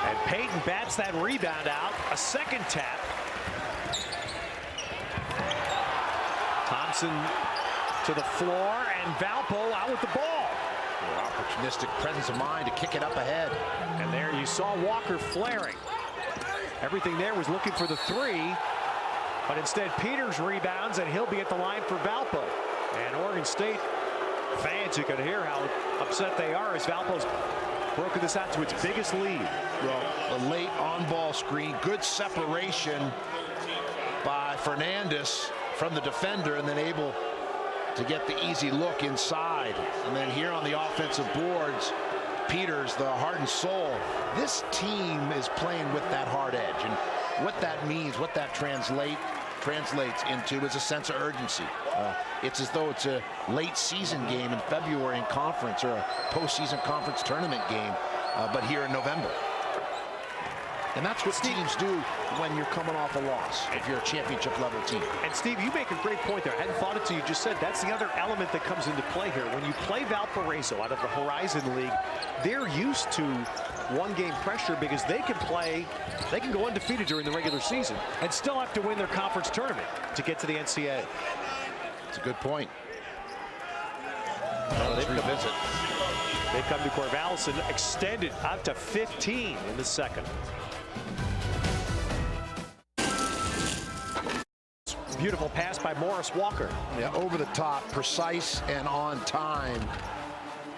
And Peyton bats that rebound out. A second tap. Thompson to the floor, and Valpo out with the ball. Opportunistic presence of mind to kick it up ahead. And there you saw Walker flaring. Everything there was looking for the three, but instead Peters rebounds, and he'll be at the line for Valpo. And Oregon State fans, you can hear how upset they are as Valpo's broken this out to its biggest lead. Well, a late on-ball screen, good separation by Fernandez from the defender, and then able to get the easy look inside. And then here on the offensive boards, Peters, the heart and soul. This team is playing with that hard edge, and what that means, what that translates into is a sense of urgency. It's as though it's a late season game in February in conference, or a postseason conference tournament game, but here in November. And that's what teams do when you're coming off a loss, if you're a championship level team. And Steve, you make a great point there. I hadn't thought it till you just said. That's the other element that comes into play here. When you play Valparaiso out of the Horizon League, they're used to one-game pressure because they can go undefeated during the regular season and still have to win their conference tournament to get to the NCAA. It's a good point. They've come to Corvallis and extended out to 15 in the second. Beautiful pass by Morris Walker. Yeah, over the top, precise and on time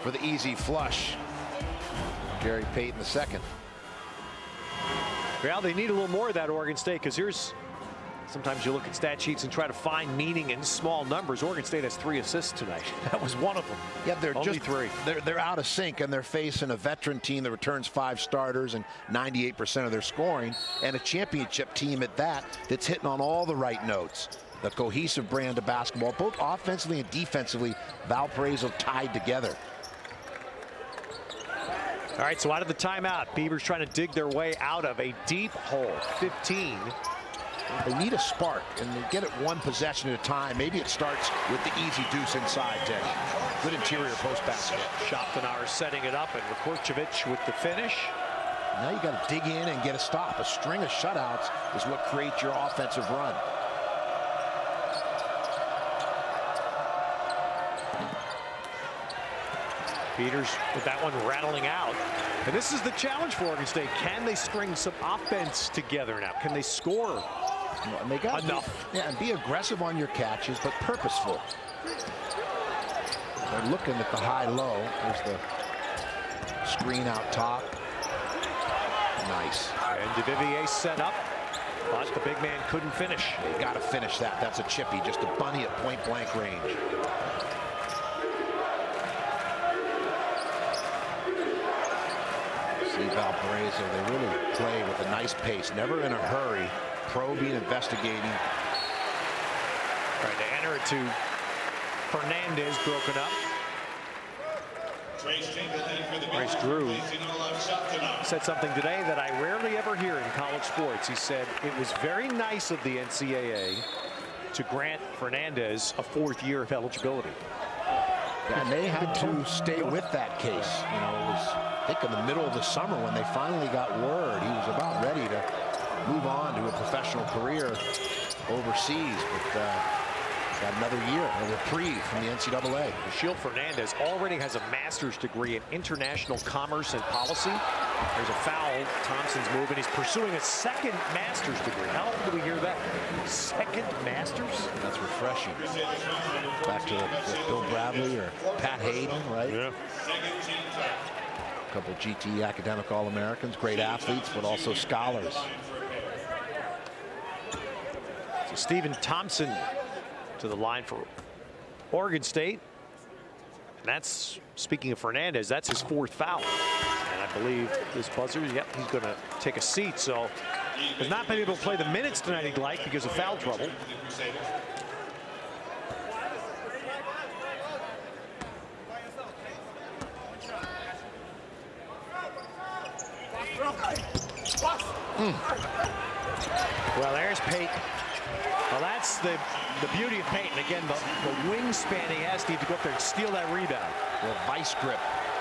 for the easy flush. Gary Payton the second. Well, they need a little more of that, Oregon State, because sometimes you look at stat sheets and try to find meaning in small numbers. Oregon State has 3 assists tonight. That was one of them. Yeah, they're only just 3. They're out of sync, and they're facing a veteran team that returns 5 starters and 98% of their scoring, and a championship team at that that's hitting on all the right notes. The cohesive brand of basketball, both offensively and defensively, Valparaiso tied together. All right, so out of the timeout, Beavers trying to dig their way out of a deep hole. 15. They need a spark, and they get it one possession at a time. Maybe it starts with the easy deuce inside, Ted. Good interior post basket. Schopfenauer setting it up, and Rakurcevic with the finish. Now you got to dig in and get a stop. A string of shutouts is what creates your offensive run. Peters with that one rattling out. And this is the challenge for Oregon State. Can they string some offense together now? Can they score and they got enough? And be aggressive on your catches, but purposeful. They're looking at the high-low. There's the screen out top. Nice. And DeVivier set up, but the big man couldn't finish. They got to finish that. That's a chippy, just a bunny at point-blank range. See Valparaiso, they really play with a nice pace, never in a hurry, probing, investigating. Trying to enter it to Fernandez, broken up. Trace Drew said something today that I rarely ever hear in college sports. He said it was very nice of the NCAA to grant Fernandez a 4th year of eligibility. And they had to stay with that case. You know, it was, I think, in the middle of the summer when they finally got word he was about ready to move on to a professional career overseas. But got another year, a reprieve from the NCAA. Shield Fernandez already has a master's degree in international commerce and policy. There's a foul. Thompson's move, and he's pursuing a 2nd master's degree. How often do we hear that? 2nd master's? That's refreshing. Back to Bill Bradley or Pat Hayden, right? Yeah. A couple of GT academic All-Americans, great athletes, but also scholars. So Stephen Thompson to the line for Oregon State. And that's, speaking of Fernandez, that's his 4th foul. And I believe this buzzer, yep, he's going to take a seat. So he's not been able to play the minutes tonight he'd like because of foul trouble. Well, there's Payton. Well, that's the beauty of Payton. Again, the wingspan he has to go up there and steal that rebound. Well, vice grip,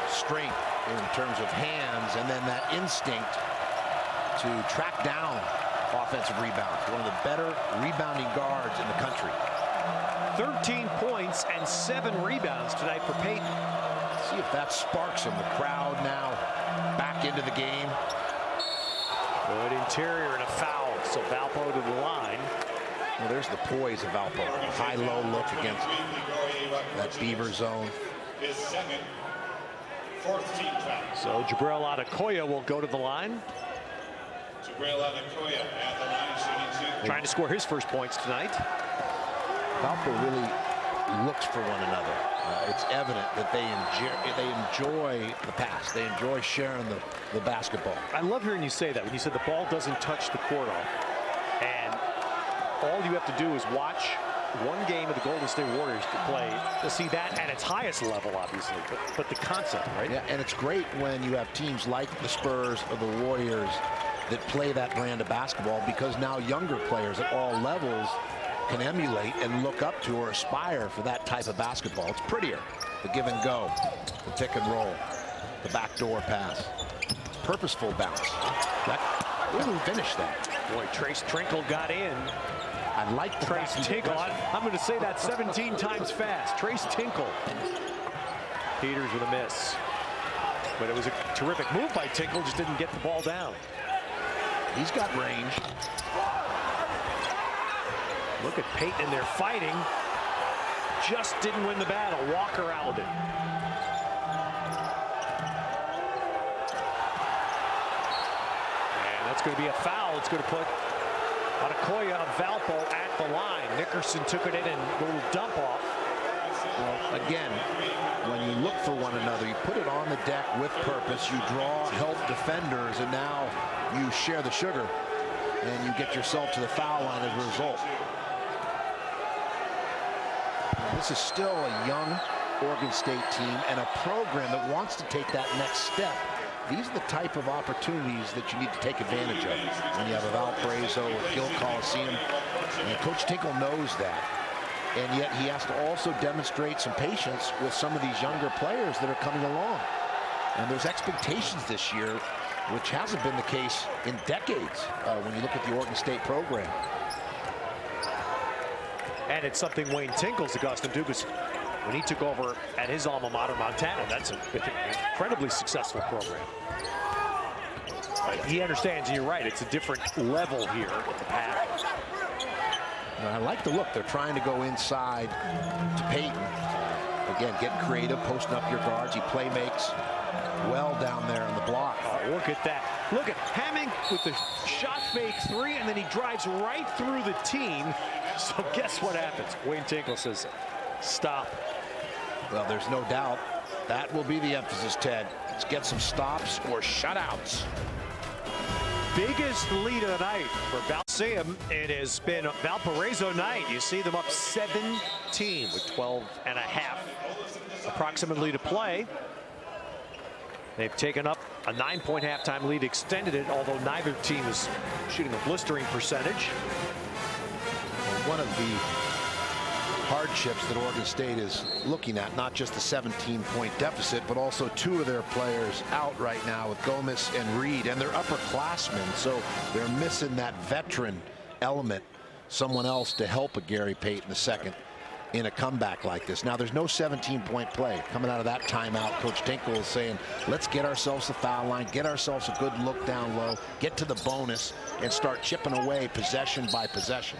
strength in terms of hands, and then that instinct to track down offensive rebounds. One of the better rebounding guards in the country. 13 points and 7 rebounds tonight for Payton. See if that sparks him. The crowd now back into the game. Good interior and a foul. So Valpo to the line. Well, there's the poise of Valpo. A high-low look against that Beaver zone. So Jabril Adekoya will go to the line. Trying to score his first points tonight. Valpo really looks for one another. It's evident that they enjoy the pass. They enjoy sharing the basketball. I love hearing you say that when you said the ball doesn't touch the court off. And all you have to do is watch one game of the Golden State Warriors to play to see that at its highest level, obviously, but the concept, right? Yeah, and it's great when you have teams like the Spurs or the Warriors that play that brand of basketball, because now younger players at all levels can emulate and look up to or aspire for that type of basketball. It's prettier. The give and go, the pick and roll, the backdoor pass, purposeful bounce. That finish that. Boy, Trace Trinkle got in. I like the Trace Tinkle. I'm going to say that 17 times fast. Trace Tinkle. Peters with a miss. But it was a terrific move by Tinkle, just didn't get the ball down. He's got range. Look at Payton in there fighting. Just didn't win the battle. Walker out of it. And that's going to be a foul. It's going to put Atakoya of Valpo at the line. Nickerson took it in and a little dump off. Well, again, when you look for one another, you put it on the deck with purpose. You draw help defenders, and now you share the sugar, and you get yourself to the foul line as a result. This is still a young Oregon State team and a program that wants to take that next step. These are the type of opportunities that you need to take advantage of when you have a Valparaiso or Gill Coliseum. And Coach Tinkle knows that. And yet he has to also demonstrate some patience with some of these younger players that are coming along. And there's expectations this year, which hasn't been the case in decades when you look at the Oregon State program. And it's something Wayne Tinkle's, Augustin Dugas, when he took over at his alma mater, Montana, that's an incredibly successful program. He understands, and you're right, it's a different level here with the pack. I like the look. They're trying to go inside to Payton. Again, get creative, posting up your guards. He play makes well down there on the block. Oh, look at that. Look at Hammink with the shot fake three, and then he drives right through the team. So guess what happens? Wayne Tinkle says, stop. Well, there's no doubt that will be the emphasis, Ted. Let's get some stops or shutouts. Biggest lead of the night for Valpo. It has been Valparaiso night. You see them up 17 with 12 and a half approximately to play. They've taken up a 9-point halftime lead, extended it, although neither team is shooting a blistering percentage. One of the hardships that Oregon State is looking at, not just the 17-point deficit, but also two of their players out right now with Gomez and Reed, and they're upperclassmen, so they're missing that veteran element, someone else to help a Gary Payton II in a comeback like this. Now, there's no 17-point play coming out of that timeout. Coach Tinkle is saying, let's get ourselves the foul line, get ourselves a good look down low, get to the bonus, and start chipping away possession by possession.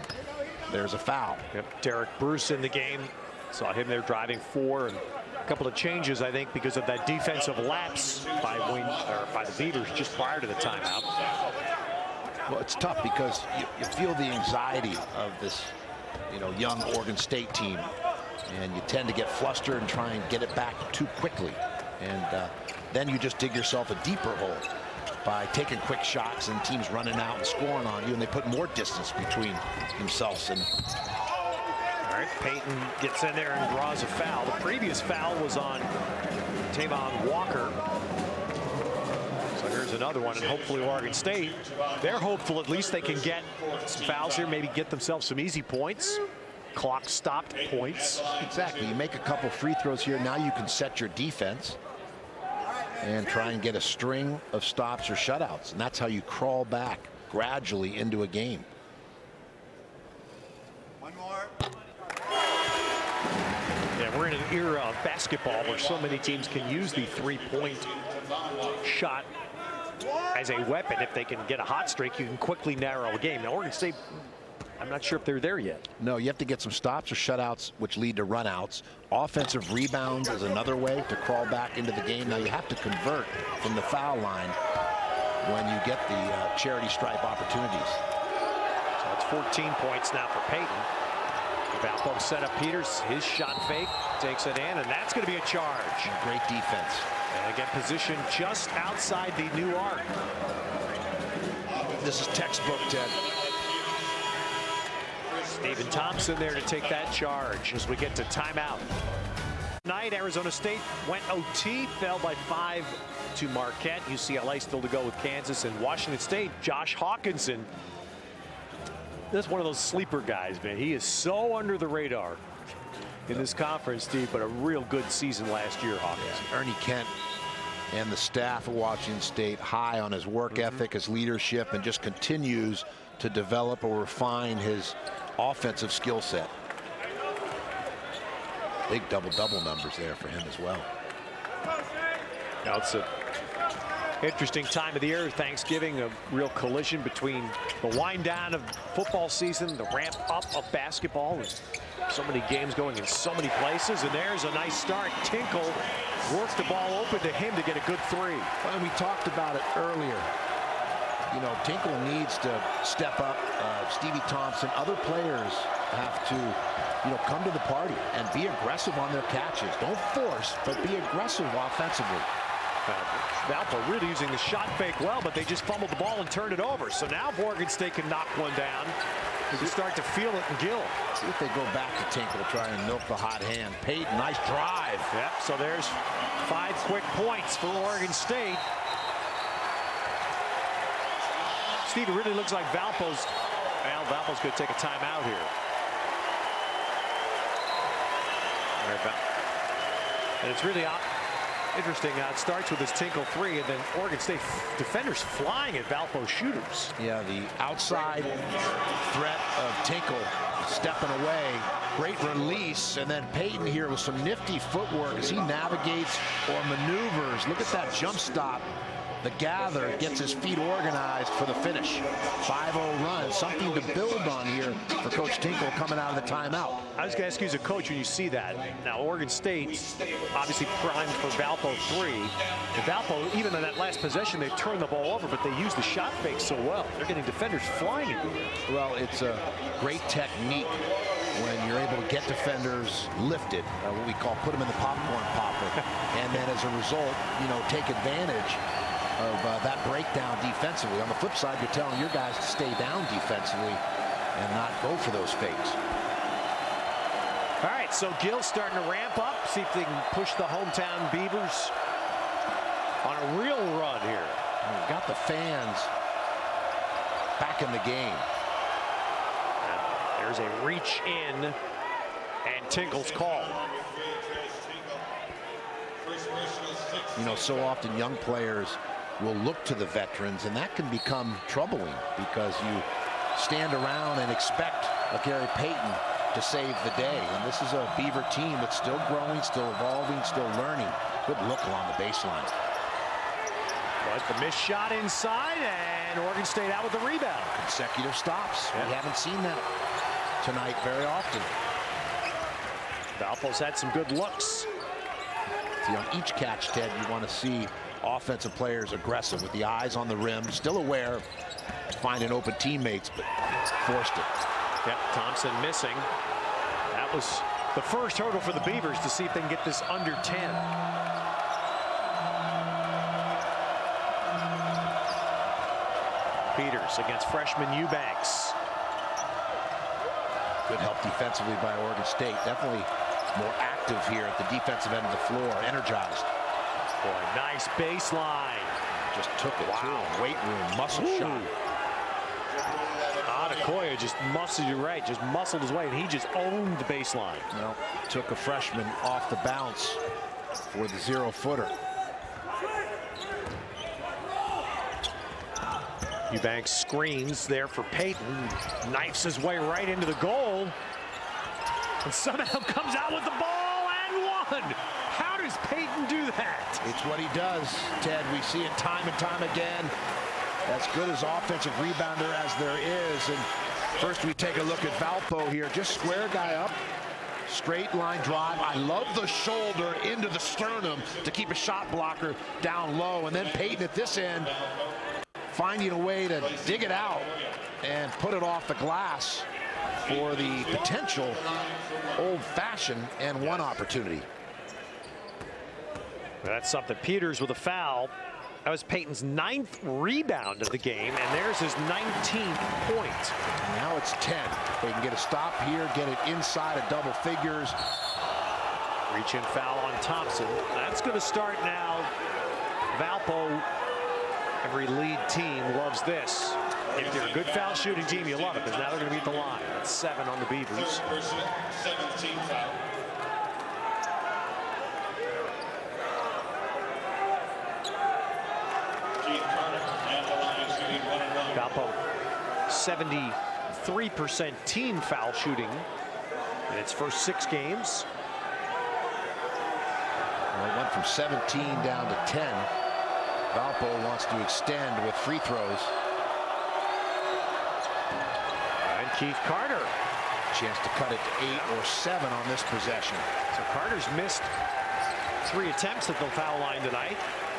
There's a foul. Yep. Derek Bruce in the game. Saw him there driving four, and a couple of changes, I think, because of that defensive lapse by the Beavers just prior to the timeout. Well, it's tough because you feel the anxiety of this, young Oregon State team, and you tend to get flustered and try and get it back too quickly, and then you just dig yourself a deeper hole by taking quick shots and teams running out and scoring on you, and they put more distance between themselves. And all right, Payton gets in there and draws a foul. The previous foul was on Tavon Walker. So here's another one, and hopefully Oregon State, they're hopeful at least they can get some fouls here, maybe get themselves some easy points. Clock stopped points. Exactly. You make a couple free throws here, now you can set your defense and try and get a string of stops or shutouts, and that's how you crawl back gradually into a game. One more. Yeah, we're in an era of basketball where so many teams can use the three-point shot as a weapon. If they can get a hot streak, you can quickly narrow a game. Now, Oregon State, I'm not sure if they're there yet. No, you have to get some stops or shutouts, which lead to runouts. Offensive rebounds is another way to crawl back into the game. Now you have to convert from the foul line when you get the charity stripe opportunities. So it's 14 points now for Payton. Valpo set up Peters, his shot fake, takes it in, and that's going to be a charge. Great defense. And again, positioned just outside the new arc. This is textbook, Ted. Stephen Thompson there to take that charge as we get to timeout. Tonight, Arizona State went OT, fell by 5 to Marquette. UCLA still to go with Kansas, and Washington State, Josh Hawkinson. That's one of those sleeper guys, man. He is so under the radar in this conference, Steve, but a real good season last year, Hawkinson. Yeah. Ernie Kent and the staff at Washington State high on his work ethic, his leadership, and just continues to develop or refine his offensive skill set. Big double-double numbers there for him as well. Now it's a interesting time of the year, Thanksgiving, a real collision between the wind down of football season, the ramp up of basketball, and so many games going in so many places. And there's a nice start. Tinkle worked the ball open to him to get a good three. Well, we talked about it earlier. You know, Tinkle needs to step up. Stevie Thompson, other players have to, you know, come to the party and be aggressive on their catches. Don't force, but be aggressive offensively. Valpo really using the shot fake well, but they just fumbled the ball and turned it over. So now Oregon State can knock one down. They can start to feel it in Gill. See if they go back to Tinkle to try and milk the hot hand. Peyton, nice drive. Yep, so there's 5 quick points for Oregon State. Steve, it really looks like Valpo's going to take a timeout here. And it's really interesting. It starts with this Tinkle three, and then Oregon State defenders flying at Valpo shooters. Yeah, the outside threat of Tinkle stepping away. Great release, and then Peyton here with some nifty footwork as he navigates or maneuvers. Look at that jump stop. The gather gets his feet organized for the finish. 5-0 run, something to build on here for Coach Tinkle coming out of the timeout. I was going to ask you as a coach when you see that. Now, Oregon State obviously primed for Valpo 3. And Valpo, even in that last possession, they turned the ball over, but they used the shot fake so well. They're getting defenders flying into it. Well, it's a great technique when you're able to get defenders lifted, what we call put them in the popcorn popper, and then as a result, you know, take advantage of that breakdown defensively. On the flip side, you're telling your guys to stay down defensively and not go for those fakes. All right, so Gill's starting to ramp up, see if they can push the hometown Beavers on a real run here. We've got the fans back in the game. There's a reach in, and Tinkle's call. You know, so often young players will look to the veterans, and that can become troubling because you stand around and expect a Gary Payton to save the day. And this is a Beaver team that's still growing, still evolving, still learning. Good look along the baseline. But the missed shot inside, and Oregon State out with the rebound. Consecutive stops. Yeah. We haven't seen that tonight very often. Valpo's had some good looks. See, on each catch, Ted, you want to see offensive players aggressive with the eyes on the rim, still aware, finding open teammates, but forced it. Yep, Thompson missing. That was the first hurdle for the Beavers to see if they can get this under 10. Peters against freshman Eubanks. Good help defensively by Oregon State. Definitely more active here at the defensive end of the floor, energized. Boy, nice baseline. Just took it. Wow, weight room, muscle shot. Adekoya just muscled you right, just muscled his way, and he just owned the baseline. Well, took a freshman off the bounce for the 0-footer. Eubanks screens there for Peyton. Knifes his way right into the goal. And somehow comes out with the ball and one. How does Peyton do that? It's what he does, Ted. We see it time and time again. As good as offensive rebounder as there is. And first we take a look at Valpo here. Just square guy up. Straight line drive. I love the shoulder into the sternum to keep a shot blocker down low. And then Peyton at this end finding a way to dig it out and put it off the glass for the potential old-fashioned and one opportunity. That's something. Peters with a foul. That was Peyton's 9th rebound of the game, and there's his 19th point. Now it's 10. They can get a stop here, get it inside of double figures. Reach in foul on Thompson. That's going to start now. Valpo, every lead team loves this. If they're a good foul shooting team, you love it, because now they're going to beat the line. That's 7 on the Beavers. 17 foul. Valpo, 73% team foul shooting in its first 6 games. Well, it went from 17 down to 10. Valpo wants to extend with free throws. And Keith Carter. Chance to cut it to 8 or 7 on this possession. So Carter's missed 3 attempts at the foul line tonight,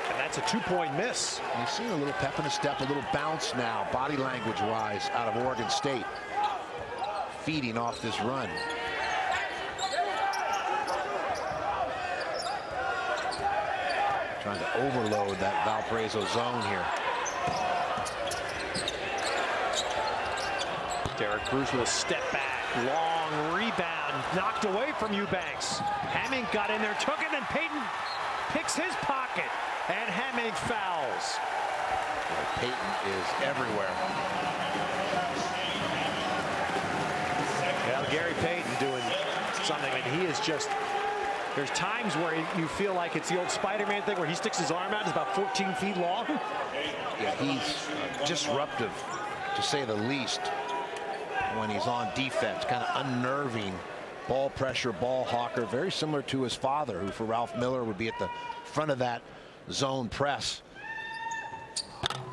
and that's a 2-point miss. You've seen a little pep in the step, a little bounce now, body language wise, out of Oregon State, feeding off this run. Trying to overload that Valparaiso zone here. Derek Bruce with a step back, long rebound, knocked away from Eubanks. Hammink got in there, took it, and Payton picks his pocket, and Hammink fouls. Boy, Payton is everywhere. Well, Gary Payton doing something, and he is just, there's times where you feel like it's the old Spider-Man thing where he sticks his arm out, it's about 14 feet long. Yeah, he's disruptive, to say the least, when he's on defense. Kind of unnerving ball pressure, ball hawker, very similar to his father, who for Ralph Miller would be at the front of that zone press.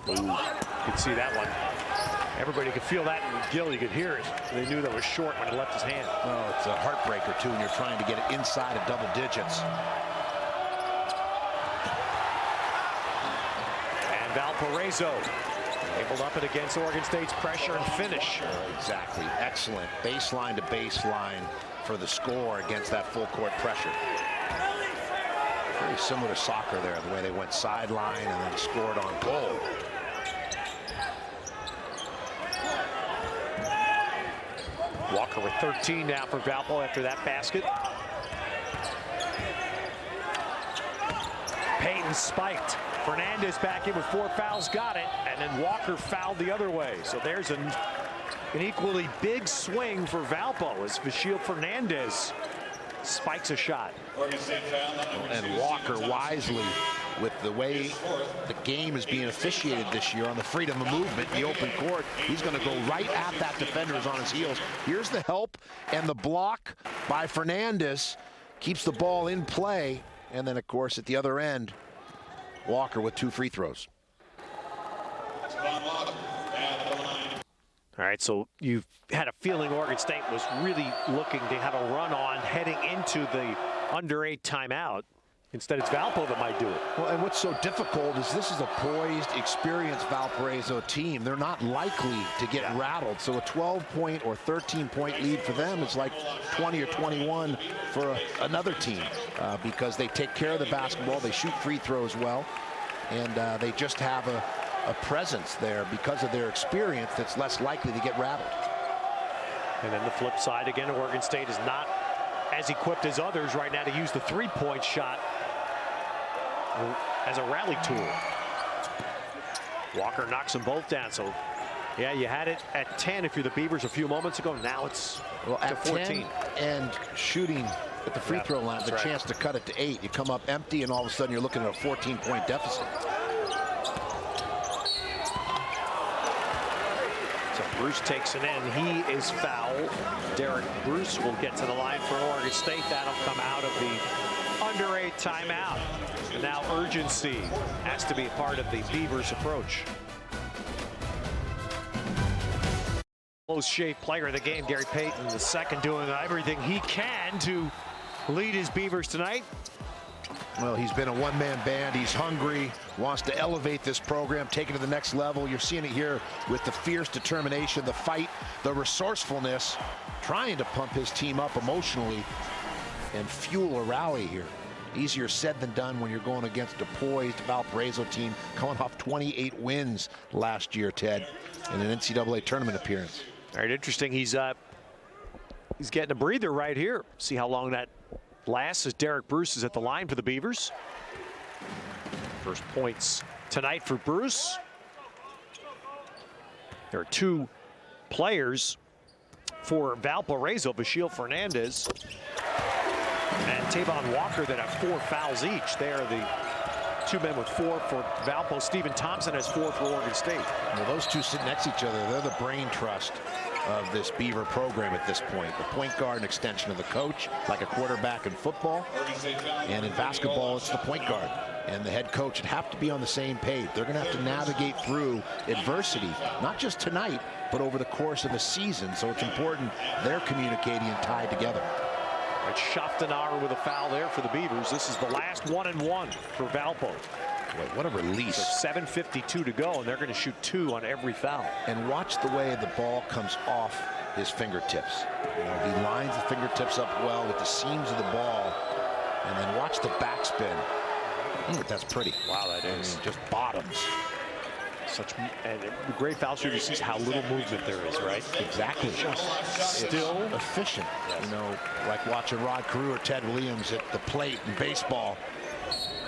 Ooh, you could see that one. Everybody could feel that in Gill. You could hear it. They knew that was short when he left his hand. Oh, it's a heartbreaker too when you're trying to get it inside of double digits. And Valparaiso able to up it against Oregon State's pressure and finish. Exactly. Excellent baseline to baseline for the score against that full court pressure. Very similar to soccer there, the way they went sideline and then scored on goal. Walker with 13 now for Valpo after that basket. Payton spiked. Fernandez back in with 4 fouls, got it, and then Walker fouled the other way. So there's an equally big swing for Valpo as Vachil Fernandez spikes a shot. And Walker wisely, with the way the game is being officiated this year on the freedom of movement, the open court, he's going to go right at that defender who's on his heels. Here's the help and the block by Fernandez, keeps the ball in play, and then of course at the other end, Walker with 2 free throws. All right, so you've had a feeling Oregon State was really looking to have a run on heading into the under 8 timeout. Instead, it's Valpo that might do it. Well, and what's so difficult is this is a poised, experienced Valparaiso team. They're not likely to get rattled. So a 12-point or 13-point lead for them is like 20 or 21 for another team because they take care of the basketball, they shoot free throws well, and they just have a presence there because of their experience that's less likely to get rattled. And then the flip side again, Oregon State is not as equipped as others right now to use the 3-point shot as a rally tool. Walker knocks them both down. So yeah, you had it at 10 if you're the Beavers a few moments ago. Now it's at 14. 10 and shooting at the free throw line, the chance to cut it to 8. You come up empty and all of a sudden you're looking at a 14-point deficit. So Bruce takes it in. He is fouled. Derek Bruce will get to the line for Oregon State. That'll come out of the under 8 timeout. And now urgency has to be part of the Beavers' approach. Close-shave player of the game, Gary Payton, the second, doing everything he can to lead his Beavers tonight. Well, he's been a one-man band. He's hungry, wants to elevate this program, take it to the next level. You're seeing it here with the fierce determination, the fight, the resourcefulness, trying to pump his team up emotionally and fuel a rally here. Easier said than done when you're going against a poised Valparaiso team coming off 28 wins last year, Ted, in an NCAA tournament appearance. All right, interesting. He's getting a breather right here. See how long that last as Derek Bruce is at the line for the Beavers. First points tonight for Bruce. There are two players for Valparaiso, Bashil Fernandez and Tavon Walker, that have 4 fouls each. They are the two men with 4 for Valpo. Stephen Thompson has 4 for Oregon State. Well, those two sit next to each other. They're the brain trust of this Beaver program at this point. The point guard, an extension of the coach, like a quarterback in football. And in basketball, it's the point guard. And the head coach would have to be on the same page. They're going to have to navigate through adversity, not just tonight, but over the course of a season. So it's important they're communicating and tied together. Right, Schaftenauer with a foul there for the Beavers. This is the last 1-and-1 for Valpo. Boy, what a release. So 7:52 to go, and they're going to shoot 2 on every foul. And watch the way the ball comes off his fingertips. You know, he lines the fingertips up well with the seams of the ball, and then watch the backspin. That's pretty. Wow, that is. Just bottoms. Such, and the great foul shooter sees how little movement there is, right? Exactly. Still efficient. Yes. You know, like watching Rod Carew or Ted Williams at the plate in baseball.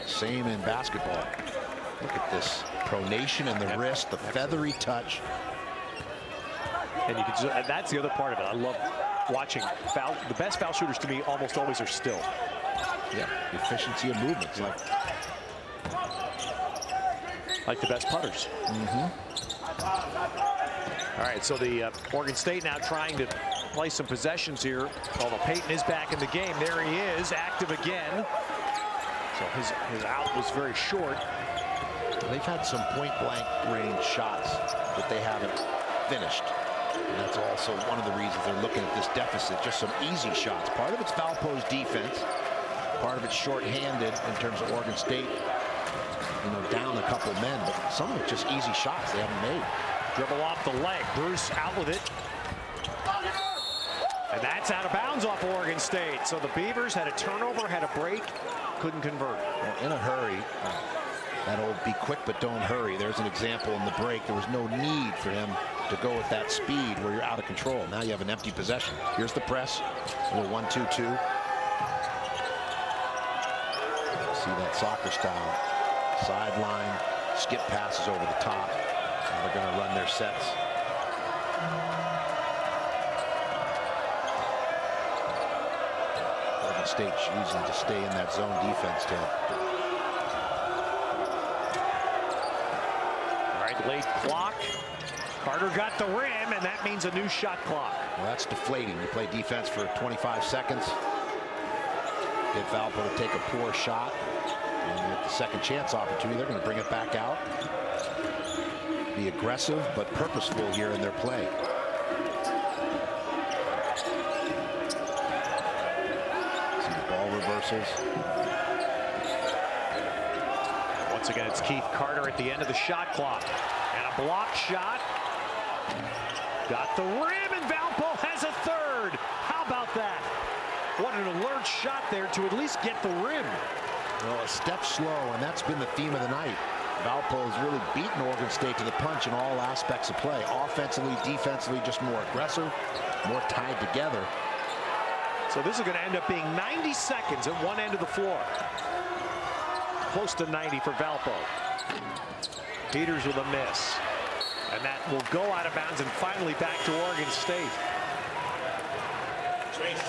Same in basketball. Look at this pronation in the wrist, the feathery touch. And you can, and that's the other part of it. I love watching foul. The best foul shooters to me almost always are still. Yeah, efficiency of movements, like the best putters. All right, so the Oregon State now trying to play some possessions here. Although Payton is back in the game. There he is, active again. So his out was very short. They've had some point-blank range shots that they haven't finished. And that's also one of the reasons they're looking at this deficit. Just some easy shots. Part of it's Valpo's defense. Part of it's short-handed in terms of Oregon State, you know, down a couple men, but some of it's just easy shots they haven't made. Dribble off the leg. Bruce out with it. And that's out of bounds off Oregon State. So the Beavers had a turnover, had a break, couldn't convert. Well, in a hurry, that old be quick but don't hurry. There's an example in the break. There was no need for him to go at that speed where you're out of control. Now you have an empty possession. Here's the press. A little 1-2-2. See that soccer style. Sideline, skip passes over the top. And they're going to run their sets. Oregon State choosing to stay in that zone defense, Ted. All right, late clock. Carter got the rim, and that means a new shot clock. Well, that's deflating. You play defense for 25 seconds. Get Valpo to take a poor shot. And with the second chance opportunity, they're going to bring it back out. Be aggressive but purposeful here in their play. See the ball reversals. Once again, it's Keith Carter at the end of the shot clock. And a block shot. Got the rim, and Valpo has a third. How about that? What an alert shot there to at least get the rim. Well, a step slow, and that's been the theme of the night. Valpo has really beaten Oregon State to the punch in all aspects of play. Offensively, defensively, just more aggressive, more tied together. So this is going to end up being 90 seconds at one end of the floor. Close to 90 for Valpo. Peters with a miss. And that will go out of bounds and finally back to Oregon State.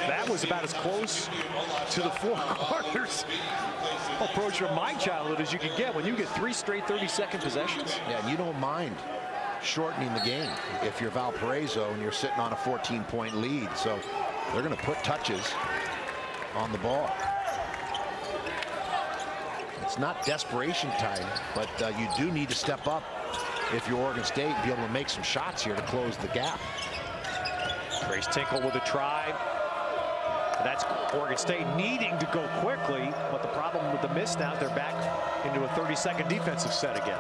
That was about as close to the 4 quarters approach from my childhood as you can get when you get 3 straight 30-second possessions. Yeah, and you don't mind shortening the game if you're Valparaiso and you're sitting on a 14-point lead. So they're going to put touches on the ball. It's not desperation time, but you do need to step up if you're Oregon State and be able to make some shots here to close the gap. Trace Tinkle with a try. That's Oregon State needing to go quickly, but the problem with the miss now is they're back into a 30-second defensive set again.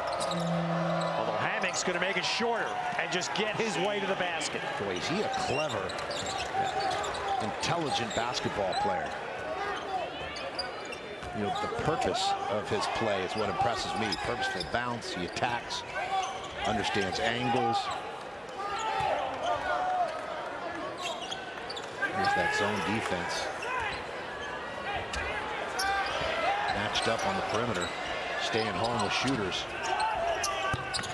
Although Hammick's going to make it shorter and just get his way to the basket. Boy, is he a clever, intelligent basketball player. You know, the purpose of his play is what impresses me. Purposeful bounce, he attacks, understands angles. Here's that zone defense. matched up on the perimeter, staying home with shooters.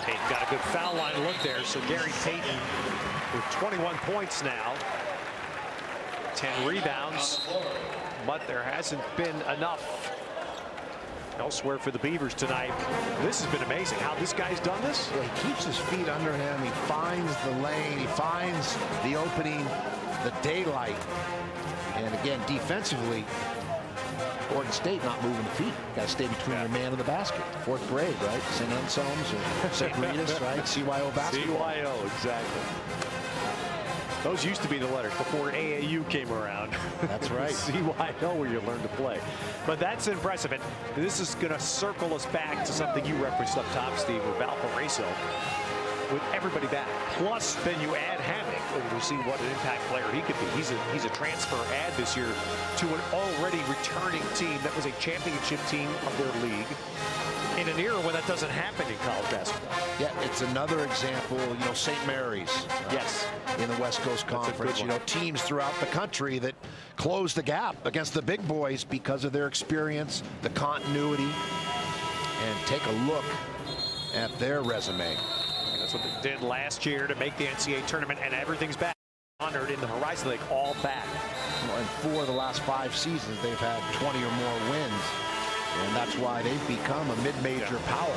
Payton got a good foul line look there. So Gary Payton with 21 points now, 10 rebounds, but there hasn't been enough elsewhere for the Beavers tonight. This has been amazing how this guy's done this. Yeah, he keeps his feet under him. He finds the lane. He finds the opening, the daylight. And again, defensively, Oregon State not moving the feet. Got to stay between your man and the basket. Fourth grade, right? St. Anselm's or St. Rita's, right? CYO basketball. CYO, exactly. Those used to be the letters before AAU came around. That's right. CYO where you learn to play. But that's impressive. And this is going to circle us back to something you referenced up top, Steve, with Valparaiso. With everybody back. Plus, then you add Hammink, and we see what an impact player he could be. He's a transfer add this year to an already returning team that was a championship team of their league in an era when that doesn't happen in college basketball. Yeah, it's another example, you know, St. Mary's. Yes. In the West Coast Conference, you know, teams throughout the country that close the gap against the big boys because of their experience, the continuity, and take a look at their resume. That's what they did last year to make the NCAA tournament, and everything's back. Honored in the Horizon League, all back. Well, and 4 of the last 5 seasons, they've had 20 or more wins, and that's why they've become a mid-major power.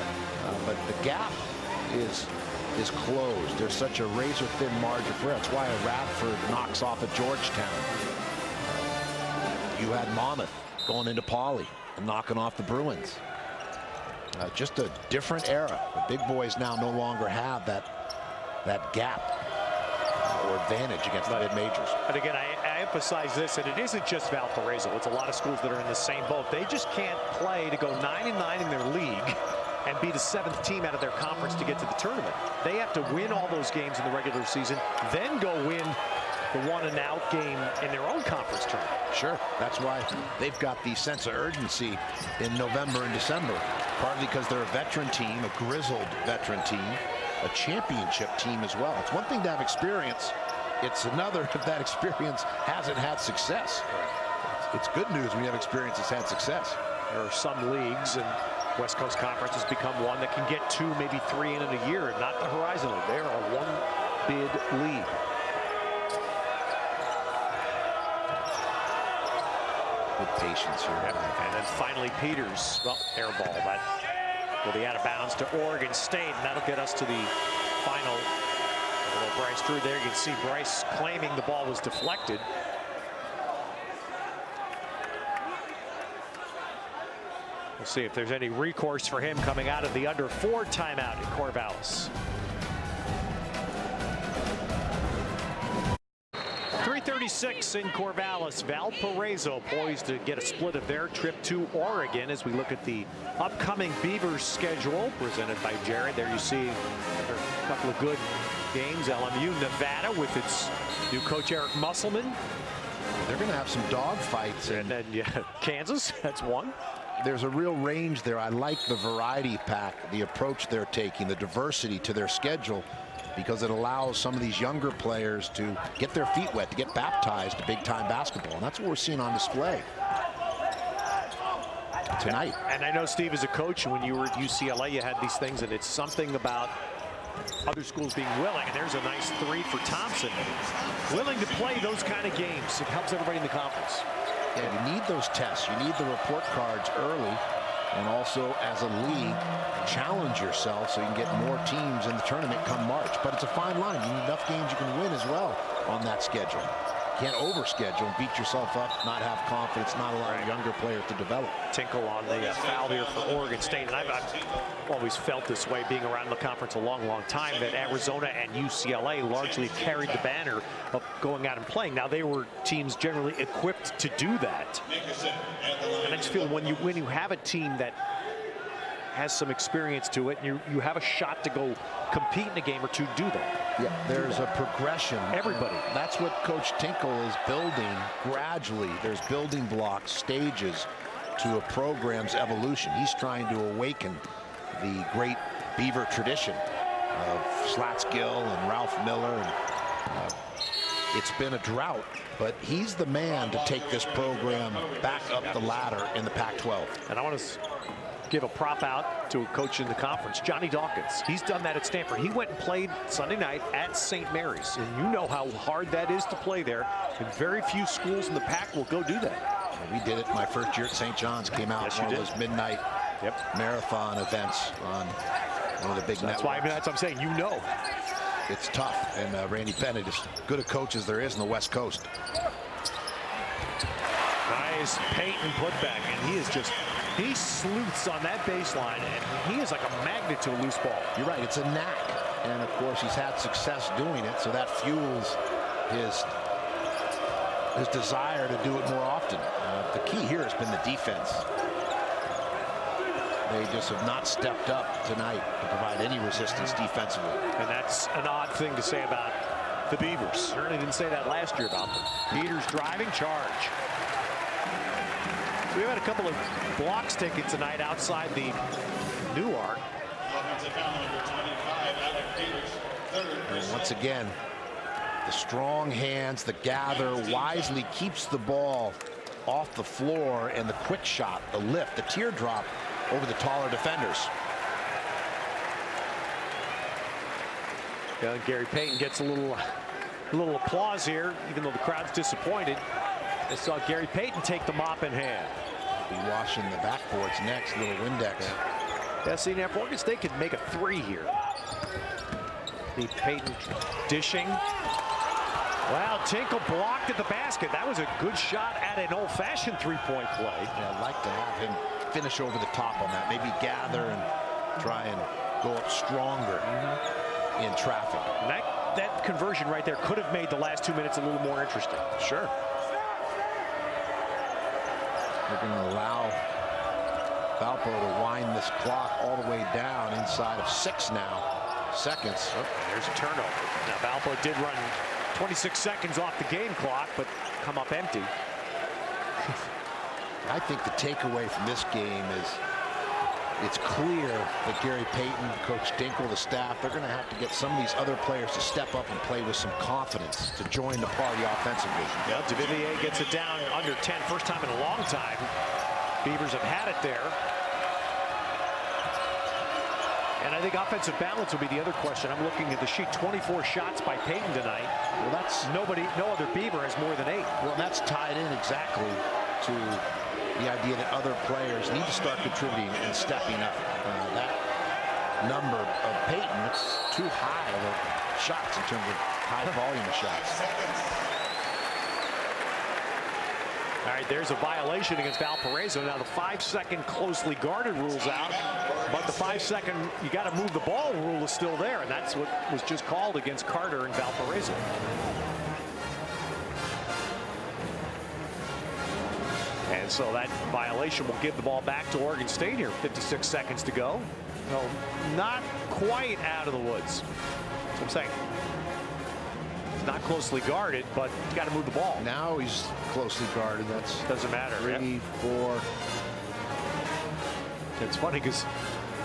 But the gap is closed. There's such a razor-thin margin for it. That's why a Radford knocks off at Georgetown. You had Monmouth going into Poly and knocking off the Bruins. Just a different era. The big boys now no longer have that gap or advantage against the mid-majors. But again, I emphasize this, and it isn't just Valparaiso. It's a lot of schools that are in the same boat. They just can't play to go 9-9 in their league and be the 7th team out of their conference to get to the tournament. They have to win all those games in the regular season, then go win the one-and-out game in their own conference tournament. Sure. That's why they've got the sense of urgency in November and December, partly because they're a veteran team, a grizzled veteran team, a championship team as well. It's one thing to have experience. It's another if that experience hasn't had success. It's good news when you have experience that's had success. There are some leagues, and West Coast Conference has become one that can get 2, maybe 3 in a year, and not the Horizon League. They are a one-bid league. Good patience here. Yep. And then finally Peters, well, air ball. That will be out of bounds to Oregon State, and that'll get us to the final. Bryce Drew there. You can see Bryce claiming the ball was deflected. We'll see if there's any recourse for him coming out of the under 4 timeout in Corvallis. 3:36 in Corvallis. Valparaiso poised to get a split of their trip to Oregon as we look at the upcoming Beavers schedule presented by Jared. There you see a couple of good games. LMU, Nevada with its new coach Eric Musselman. They're going to have some dog fights. And then Kansas, that's one. There's a real range there. I like the variety pack, the approach they're taking, the diversity to their schedule, because it allows some of these younger players to get their feet wet, to get baptized to big-time basketball. And that's what we're seeing on display tonight. And I know, Steve, as a coach, when you were at UCLA, you had these things, and it's something about other schools being willing. And there's a nice 3 for Thompson. Willing to play those kind of games. It helps everybody in the conference. Yeah, you need those tests. You need the report cards early. And also, as a league, challenge yourself so you can get more teams in the tournament come March. But it's a fine line. You need enough games you can win as well on that schedule. You can't overschedule and beat yourself up, not have confidence, not allow younger players to develop. Tinkle on the foul here for Oregon State. And I've always felt this way, being around the conference a long, long time, that Arizona and UCLA largely carried the banner of going out and playing. Now, they were teams generally equipped to do that. And I just feel when you have a team that has some experience to it, and you have a shot to go compete in a game or two, do that. Yeah, there's a progression. Everybody. That's what Coach Tinkle is building gradually. There's building blocks, stages to a program's evolution. He's trying to awaken the great Beaver tradition of Slatsgill and Ralph Miller and It's been a drought, but he's the man to take this program back up the ladder in the Pac-12. And I want to give a prop out to a coach in the conference, Johnny Dawkins. He's done that at Stanford. He went and played Sunday night at St. Mary's, and you know how hard that is to play there, and very few schools in the Pac will go do that. We did it my first year at St. John's. Came out Yes, one you of did. those midnight marathon events on one of the big networks. That's what I'm saying. You know. It's tough, and Randy Bennett is good a coach as there is in the West Coast. Nice Payton putback, and he sleuths on that baseline, and he is like a magnet to a loose ball. You're right, it's a knack, and of course he's had success doing it, so that fuels his desire to do it more often. The key here has been the defense. They just have not stepped up tonight to provide any resistance defensively. And that's an odd thing to say about the Beavers. Certainly didn't say that last year about them. Peters driving, charge. We've had a couple of blocks taken tonight outside the new arc. And once again, the strong hands, the gather, wisely keeps the ball off the floor, and the quick shot, the lift, the teardrop over the taller defenders. Yeah, Gary Payton gets a little applause here, even though the crowd's disappointed. They saw Gary Payton take the mop in hand. Be washing the backboards next, little Windex. Yeah, see, now if Oregon State could make a three here. The Payton dishing. Wow, Tinkle blocked at the basket. That was a good shot at an old-fashioned three-point play. Yeah, I'd like to have him finish over the top on that. Maybe gather and try and go up stronger in traffic. And that conversion right there could have made the last 2 minutes a little more interesting. Sure. They're going to allow Valpo to wind this clock all the way down inside of 6 seconds. Oh, there's a turnover. Now Valpo did run 26 seconds off the game clock, but come up empty. I think the takeaway from this game is it's clear that Gary Payton, Coach Dinkle, the staff, they're going to have to get some of these other players to step up and play with some confidence to join the party offensively. Yeah, Duvivier gets it down under 10, first time in a long time. Beavers have had it there. And I think offensive balance will be the other question. I'm looking at the sheet, 24 shots by Payton tonight. Well, that's no other Beaver has more than 8. Well, that's tied in exactly to the idea that other players need to start contributing and stepping up. That number of Payton, it's too high of shots in terms of high volume of shots. All right, there's a violation against Valparaiso. Now the 5-second closely guarded rule's out, but the 5-second you got to move the ball rule is still there, and that's what was just called against Carter and Valparaiso. And so that violation will give the ball back to Oregon State here. 56 seconds to go. No, not quite out of the woods. That's what I'm saying. It's not closely guarded, but you got to move the ball. Now he's closely guarded. That's doesn't matter. 3, 4. It's funny because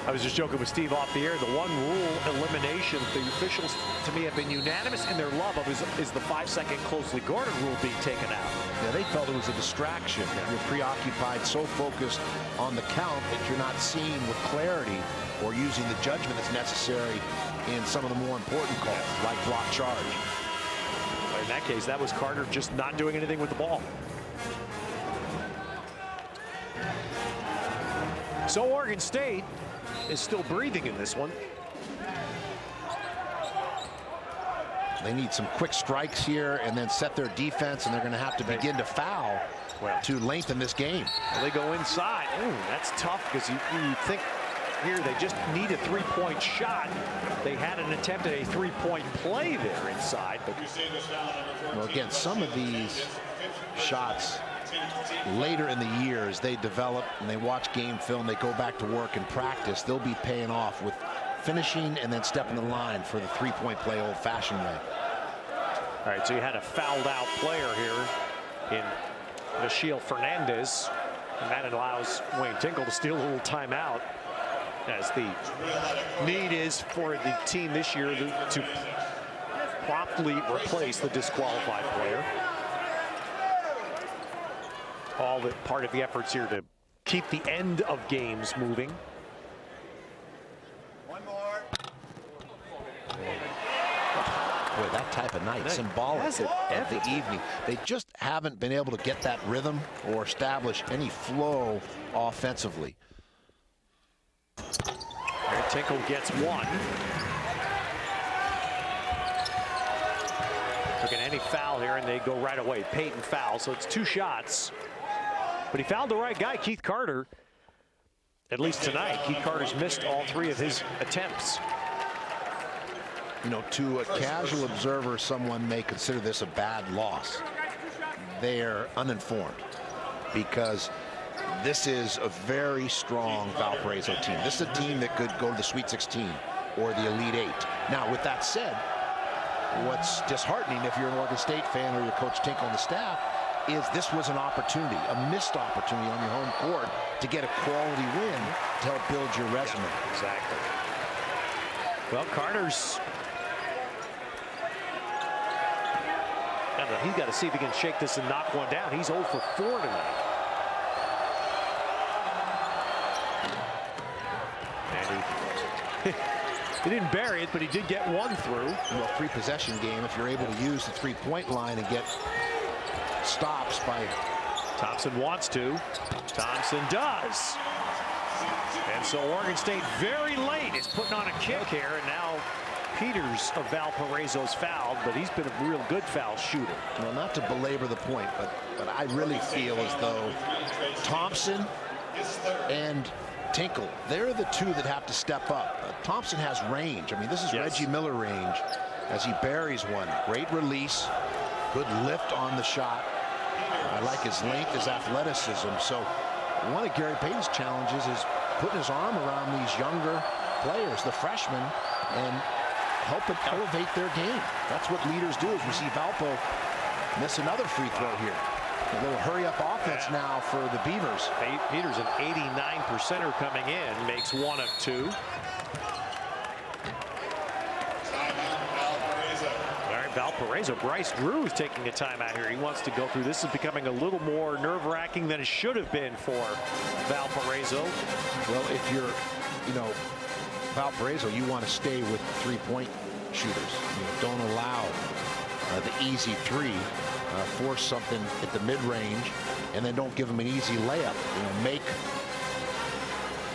I was just joking with Steve off the air. The one rule elimination the officials to me have been unanimous in their love of is the 5-second closely guarded rule being taken out. Yeah, they felt it was a distraction. You're preoccupied, so focused on the count that you're not seeing with clarity or using the judgment that's necessary in some of the more important calls, like block charge. In that case, that was Carter just not doing anything with the ball. So Oregon State is still breathing in this one. They need some quick strikes here and then set their defense, and they're going to have to begin to foul to lengthen this game. Well, they go inside. Ooh, that's tough because you think here they just need a three-point shot. They had an attempt at a three-point play there inside. But well, again, some of these shots later in the year as they develop and they watch game film, they go back to work and practice, they'll be paying off with finishing and then stepping the line for the three-point play old-fashioned way. All right, so you had a fouled out player here in Rasheal Fernandez, and that allows Wayne Tinkle to steal a little timeout, as the need is for the team this year to promptly replace the disqualified player. All the part of the efforts here to keep the end of games moving. One more. Boy, that type of night, symbolic of the evening. They just haven't been able to get that rhythm or establish any flow offensively. Tinkle gets one. Took any foul here, and they go right away. Peyton foul, so it's 2 shots. But he fouled the right guy, Keith Carter. At least tonight, Keith Carter's missed all 3 of his attempts. You know, to a casual observer, someone may consider this a bad loss. They're uninformed because this is a very strong Valparaiso team. This is a team that could go to the Sweet 16 or the Elite 8. Now, with that said, what's disheartening if you're an Oregon State fan or your Coach Tinkle and the staff is this was an opportunity, a missed opportunity on your home court to get a quality win to help build your resume. Yeah, exactly. Well, Carter's... He's got to see if he can shake this and knock one down. He's 0 for 4 tonight. And he didn't bury it, but he did get one through. Well, 3-possession game, if you're able to use the 3-point line and get stops by... Thompson wants to. Thompson does. And so Oregon State very late is putting on a kick here, and now Peters of Valparaiso's fouled, but he's been a real good foul shooter. Well, not to belabor the point, but I really feel as though Thompson and Tinkle, they're the 2 that have to step up. Thompson has range. I mean, this is Reggie Miller range as he buries one. Great release, good lift on the shot. I like his length, his athleticism. So one of Gary Payton's challenges is putting his arm around these younger players, the freshmen, and helping elevate their game. That's what leaders do. As we see Valpo miss another free throw here. A little hurry-up offense now for the Beavers. Peters, an 89%er coming in, makes 1 of 2. All right, Valparaiso. Bryce Drew is taking a timeout here. He wants to go through. This is becoming a little more nerve-wracking than it should have been for Valparaiso. Well, if you're, Valparaiso, you want to stay with 3-point shooters. Don't allow the easy 3. Force something at the mid-range, and then don't give them an easy layup. Make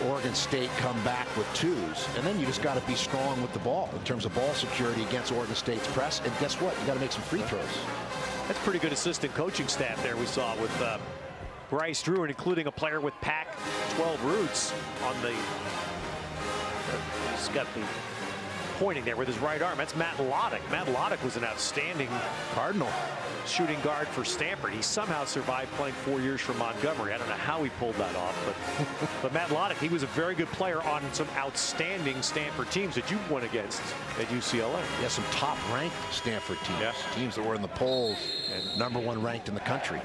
Oregon State come back with 2s, and then you just got to be strong with the ball in terms of ball security against Oregon State's press. And guess what? You got to make some free throws. That's pretty good assistant coaching staff there we saw with Bryce Drew, and including a player with Pac-12 roots on the. He's got the pointing there with his right arm. That's Matt Loddick. Matt Loddick was an outstanding Cardinal shooting guard for Stanford. He somehow survived playing 4 years for Montgomery. I don't know how he pulled that off, but Matt Loddick, he was a very good player on some outstanding Stanford teams that you went against at UCLA. Yeah, some top-ranked Stanford teams. Yeah. Teams that were in the polls and #1 ranked in the country.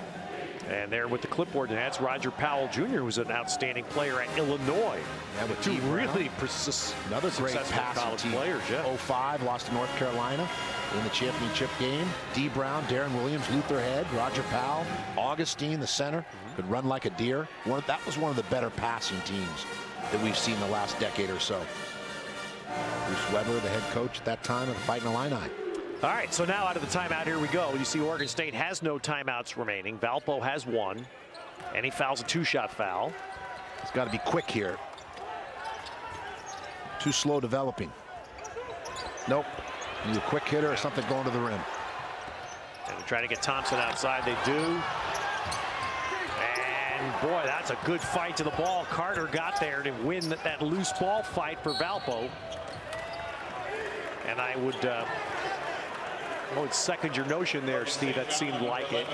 And there with the clipboard, and that's Roger Powell Jr., who was an outstanding player at Illinois. Yeah, with 2 really another great passing college team. players. Yeah. 05 lost to North Carolina in the championship game. D. Brown, Darren Williams, Luther Head, Roger Powell, Augustine, the center, could run like a deer. That was one of the better passing teams that we've seen the last decade or so. Bruce Weber, the head coach at that time of the Fighting Illini. All right, so now out of the timeout, here we go. You see Oregon State has no timeouts remaining. Valpo has 1, and he fouls a 2-shot foul. It's got to be quick here. Too slow developing. Nope. Need a quick hitter or something going to the rim. And they're trying to get Thompson outside. They do. And boy, that's a good fight to the ball. Carter got there to win that loose ball fight for Valpo. And I would second your notion there, Steve. That seemed like it.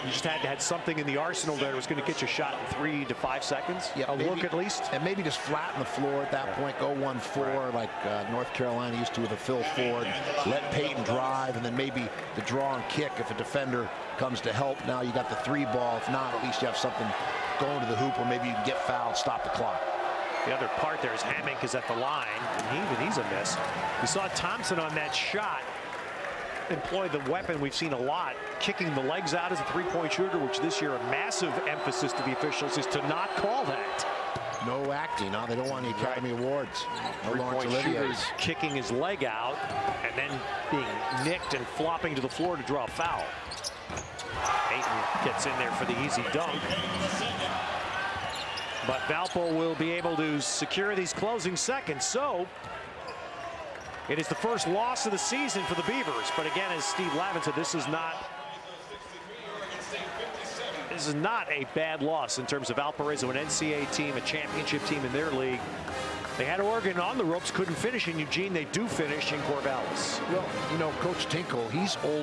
You just had something in the arsenal there that was going to get you a shot in 3 to 5 seconds. Yeah, a look at least. And maybe just flatten the floor at that point. Go 1-4 like North Carolina used to with a Phil Ford. Let Peyton drive, and then maybe the draw and kick if a defender comes to help. Now you got the 3 ball. If not, at least you have something going to the hoop, or maybe you can get fouled, stop the clock. The other part there is Hammink is at the line, and he's a miss. We saw Thompson on that shot. employ the weapon we've seen a lot, kicking the legs out as a three-point shooter, which this year a massive emphasis to the officials is to not call that. No acting. Now they don't want the Academy Awards. No Lawrence Three-point Olivier. shooters kicking his leg out and then being nicked and flopping to the floor to draw a foul. Ayton gets in there for the easy dunk. But Valpo will be able to secure these closing seconds. So it is the first loss of the season for the Beavers. But again, as Steve Lavin said, this is not a bad loss in terms of Valparaiso, an NCAA team, a championship team in their league. They had Oregon on the ropes, couldn't finish in Eugene. They do finish in Corvallis. Well, you know, Coach Tinkle, he's old.